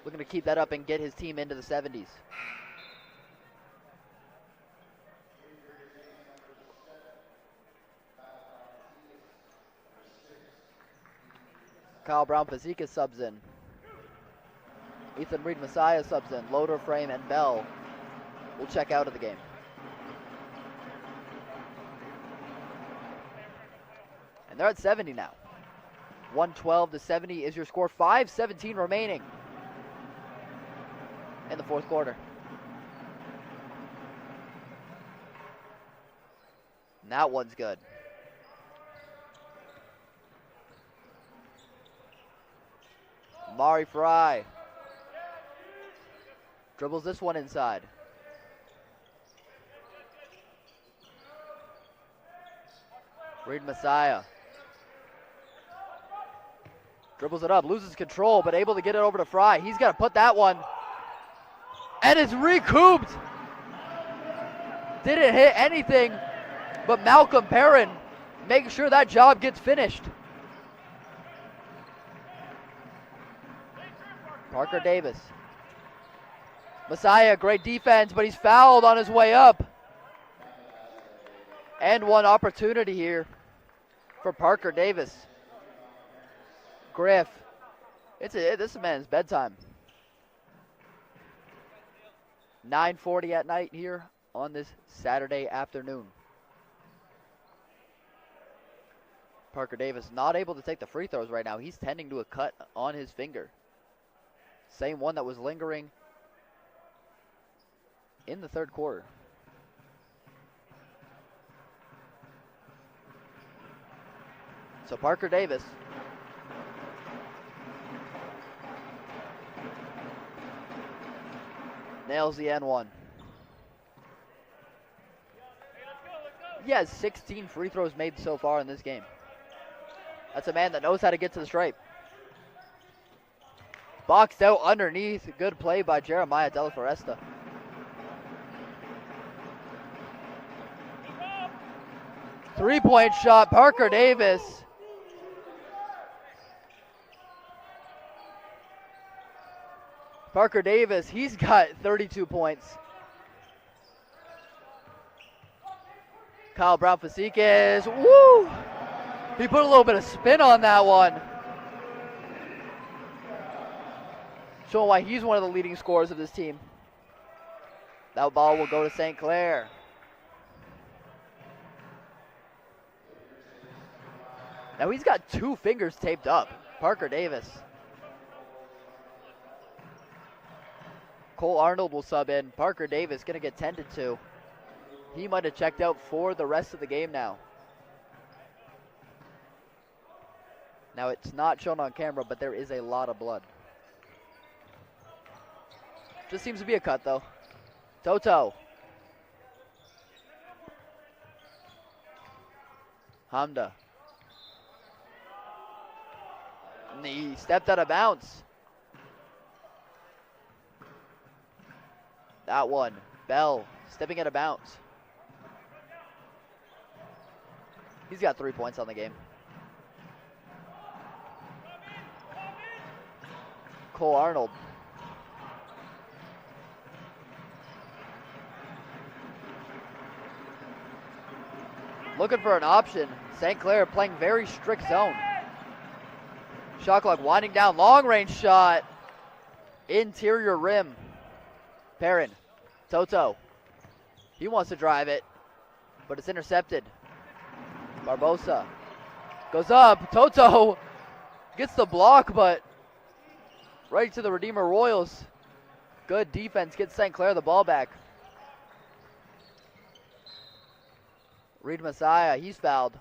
Looking to keep that up and get his team into the 70s. Kyle Brown-Fazika subs in. Ethan Reed-Messiah subs in. Loader, Frame, and Bell will check out of the game. And they're at 70 now. 112 to 70 is your score. 5:17 remaining in the fourth quarter. And that one's good. Mari Fry dribbles this one inside. Reed Messiah dribbles it up, loses control, but able to get it over to Fry. He's got to put that one, and it's recouped. Didn't hit anything, but Malcolm Perrin making sure that job gets finished. Parker Davis. Messiah, great defense, but he's fouled on his way up. And one opportunity here for Parker Davis. Griff. This is a man's bedtime. 9:40 at night here on this Saturday afternoon. Parker Davis not able to take the free throws right now. He's tending to a cut on his finger. Same one that was lingering in the third quarter. So Parker Davis nails the N1. He has 16 free throws made so far in this game. That's a man that knows how to get to the stripe. Boxed out underneath. Good play by Jeremiah De La Foresta. Three-point shot, Parker Davis. Parker Davis, he's got 32 points. Kyle Brown-Fazika, woo! He put a little bit of spin on that one. Showing why he's one of the leading scorers of this team. That ball will go to St. Clair. Now he's got two fingers taped up, Parker Davis. Cole Arnold will sub in. Parker Davis going to get tended to. He might have checked out for the rest of the game now. Now it's not shown on camera, but there is a lot of blood. Just seems to be a cut though. Toto. Hamda. And he stepped out of bounds. That one. Bell stepping out of bounds. He's got 3 points on the game. Cole Arnold. Looking for an option. St. Clair playing very strict zone. Shot clock winding down. Long range shot. Interior rim. Perrin. Toto. He wants to drive it, but it's intercepted. Barbosa goes up. Toto gets the block, but right to the Redeemer Royals. Good defense. Gets St. Clair the ball back. Reed Messiah, he's fouled.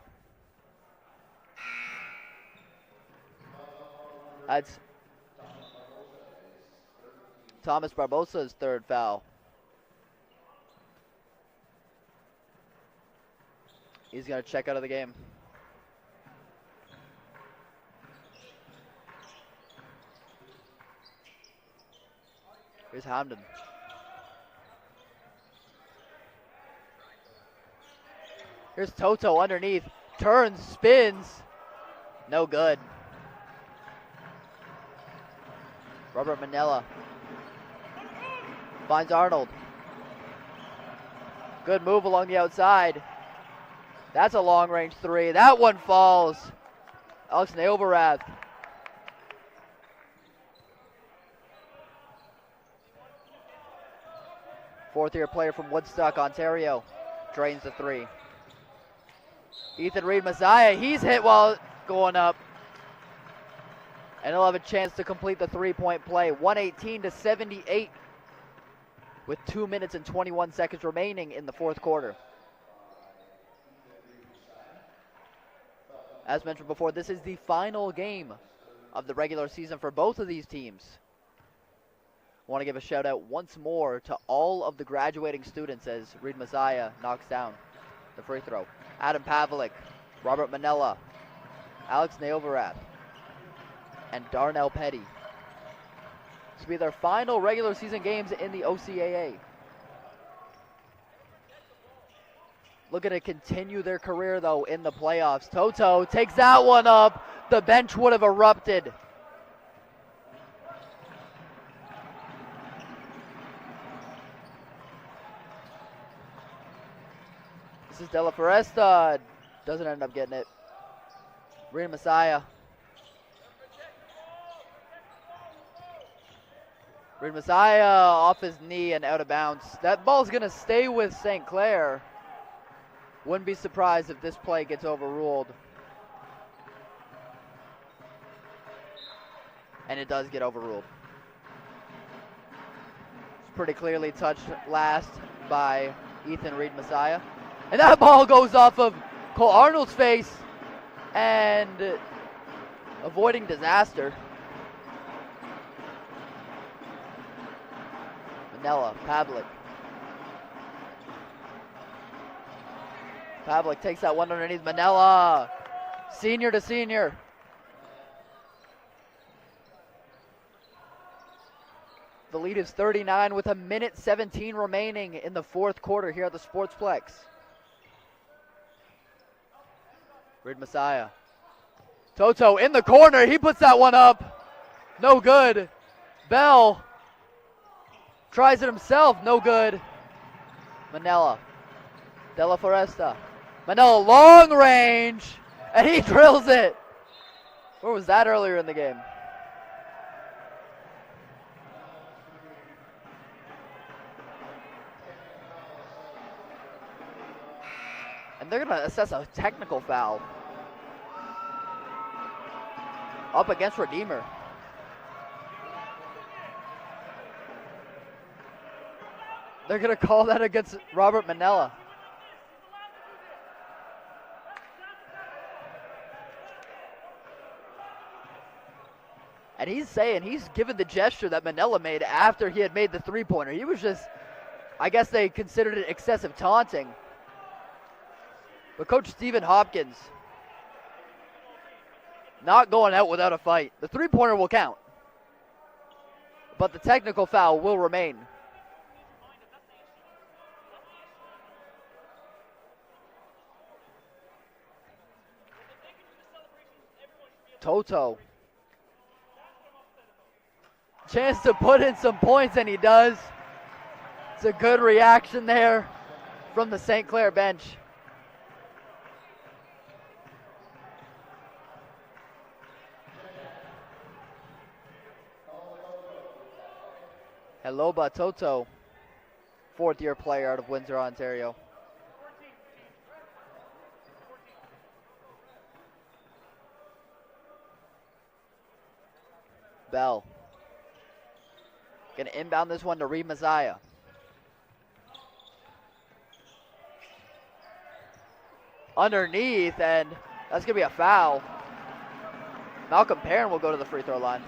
That's Thomas Barbosa's third foul. He's going to check out of the game. Here's Hamden. Here's Toto underneath. Turns, spins. No good. Robert Manella finds Arnold. Good move along the outside. That's a long-range three. That one falls. Alex Neoverath. Fourth-year player from Woodstock, Ontario. Drains the three. Ethan Reed Messiah, he's hit while going up. And he'll have a chance to complete the three-point play. 118-78 with 2 minutes and 21 seconds remaining in the fourth quarter. As mentioned before, this is the final game of the regular season for both of these teams. I want to give a shout out once more to all of the graduating students as Reed Messiah knocks down the free throw. Adam Pavlik, Robert Manella, Alex Neoverath, and Darnell Petty. This will be their final regular season games in the OCAA. Looking to continue their career, though, in the playoffs. Toto takes that one up. The bench would have erupted. This is De La Foresta. Doesn't end up getting it. Reed Messiah. Reed Messiah off his knee and out of bounds. That ball's going to stay with St. Clair. Wouldn't be surprised if this play gets overruled. And it does get overruled. It's pretty clearly touched last by Ethan Reed Messiah. And that ball goes off of Cole Arnold's face and avoiding disaster. Manella, Pavlik. Pavlik takes that one underneath Manella. Senior to senior. The lead is 39 with 1:17 remaining in the fourth quarter here at the Sportsplex. Reed Messiah. Toto in the corner. He puts that one up. No good. Bell tries it himself. No good. Manella. De La Foresta. Manella long range. And he drills it. Where was that earlier in the game? And they're going to assess a technical foul. Up against Redeemer. They're going to call that against Robert Manella. And he's given the gesture that Manella made after he had made the three-pointer. He was just, I guess they considered it excessive taunting. But Coach Stephen Hopkins not going out without a fight. The three-pointer will count, but the technical foul will remain. Toto. Chance to put in some points, and he does. It's a good reaction there from the St. Clair bench. Heloba Toto, fourth-year player out of Windsor, Ontario. Bell. Going to inbound this one to Reed Messiah. Underneath, and that's going to be a foul. Malcolm Perrin will go to the free throw line.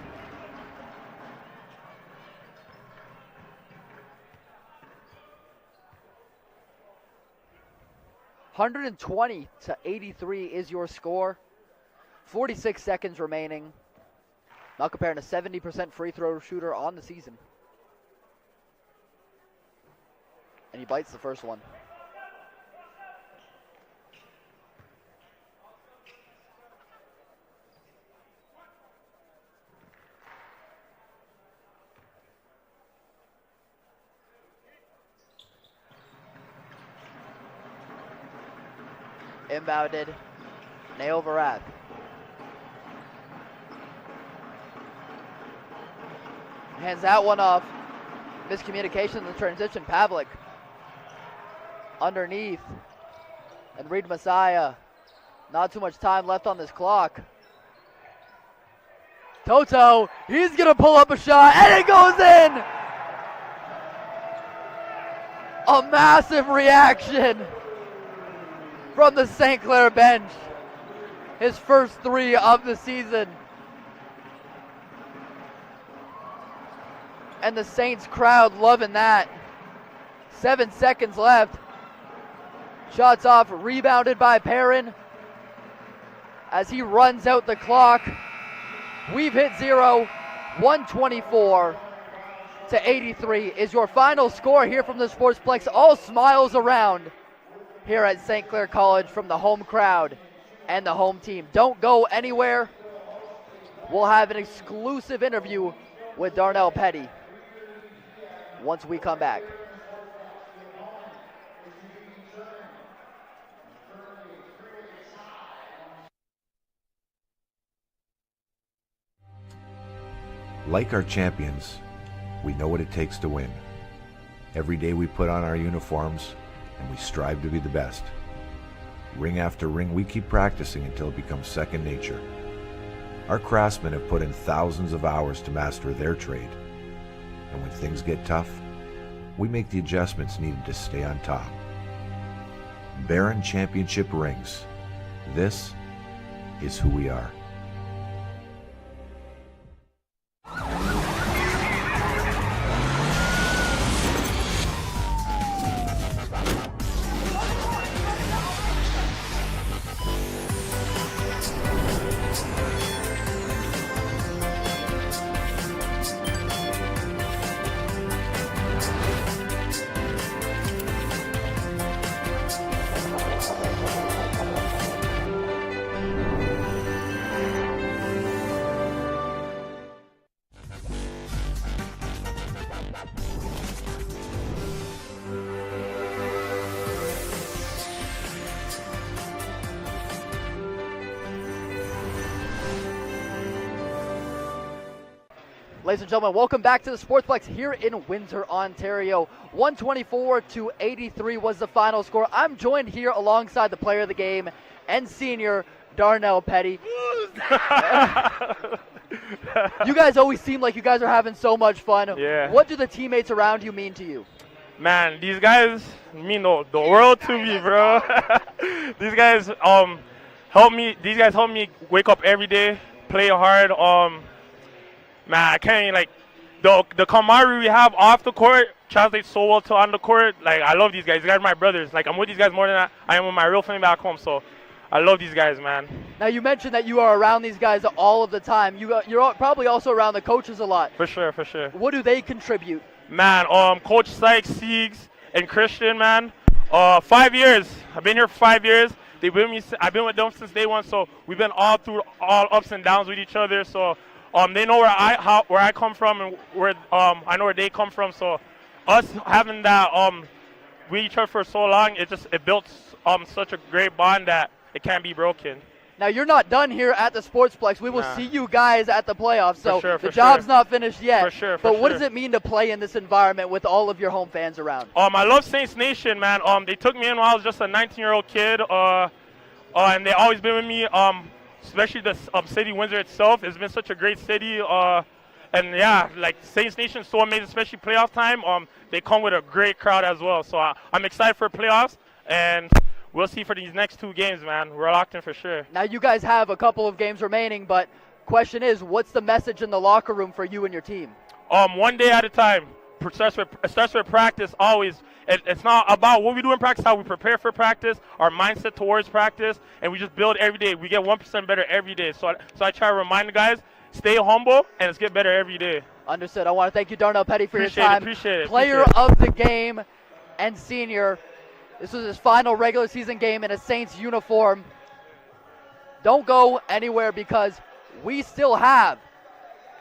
(120-83) is your score. 46 seconds remaining. Malcolm Perrin, a 70% free throw shooter on the season. And he bites the first one. Inbounded. Nail Varath. Hands that one off. Miscommunication in the transition. Pavlik. Underneath. And Reed Messiah. Not too much time left on this clock. Toto. He's going to pull up a shot. And it goes in. A massive reaction from the St. Clair bench. His first three of the season. And the Saints crowd loving that. 7 seconds left. Shots off, rebounded by Perrin. As he runs out the clock. We've hit zero. 124-83 is your final score here from the Sportsplex. All smiles around here at St. Clair College from the home crowd and the home team. Don't go anywhere. We'll have an exclusive interview with Darnell Petty once we come back. Like our champions, we know what it takes to win. Every day we put on our uniforms and we strive to be the best. Ring after ring, we keep practicing until it becomes second nature. Our craftsmen have put in thousands of hours to master their trade. And when things get tough, we make the adjustments needed to stay on top. Barron Championship rings. This is who we are. Ladies and gentlemen, welcome back to the Sportsplex here in Windsor, Ontario. 124-83 was the final score. I'm joined here alongside the player of the game and senior Darnell Petty. You guys always seem like you guys are having so much fun. Yeah. What do the teammates around you mean to you? Man, these guys mean the world to me, bro. These guys help me. These guys help me wake up every day, play hard. Man, I can't the camaraderie we have off the court translates so well to on the court. Like, I love these guys. These guys are my brothers. Like, I'm with these guys more than I am with my real family back home. So I love these guys, man. Now, you mentioned that you are around these guys all of the time. You're probably also around the coaches a lot. For sure, for sure. What do they contribute? Man, Coach Sykes, Siegs, and Christian, man. 5 years. I've been here for 5 years. They've been with me. I've been with them since day one. So we've been all through all ups and downs with each other. So they know where I come from and where I know where they come from. So us having that with each other for so long, it built such a great bond that it can't be broken. Now, you're not done here at the Sportsplex. We will see you guys at the playoffs, so the job's not finished yet. For sure, but what does it mean to play in this environment with all of your home fans around? I love Saints Nation, man. They took me in when I was just a 19-year-old kid, and they always been with me, especially the city, Windsor itself. It's been such a great city. And, yeah, like Saints Nation is so amazing, especially playoff time. They come with a great crowd as well. So I'm excited for playoffs, and we'll see for these next 2 games, man. We're locked in for sure. Now, you guys have a couple of games remaining, but question is, what's the message in the locker room for you and your team? One day at a time. It starts with practice always. It's not about what we do in practice, how we prepare for practice, our mindset towards practice, and we just build every day. We get 1% better every day. So I try to remind the guys, stay humble, and let's get better every day. Understood. I want to thank you, Darnell Petty, for your time. Appreciate it. Player of the game and senior. This was his final regular season game in a Saints uniform. Don't go anywhere because we still have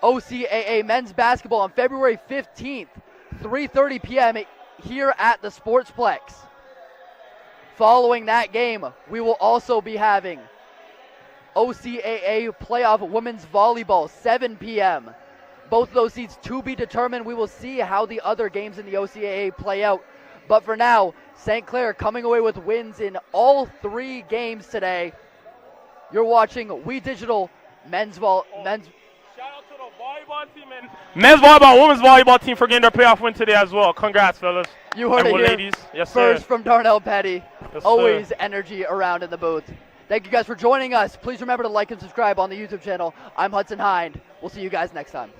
OCAA men's basketball on February 15th, 3:30 p.m. here at the Sportsplex. Following that game, we will also be having OCAA playoff women's volleyball, 7 p.m. Both of those seeds to be determined. We will see how the other games in the OCAA play out. But for now, St. Clair coming away with wins in all 3 games today. You're watching We Digital men's. Shout out to the volleyball team and men's volleyball, women's volleyball team for getting their playoff win today as well. Congrats, fellas. You heard it here ladies. Yes, first sir. from Darnell Petty. Yes, Always sir. energy around in the booth. Thank you guys for joining us. Please remember to like and subscribe on the YouTube channel. I'm Hudson Hind. We'll see you guys next time.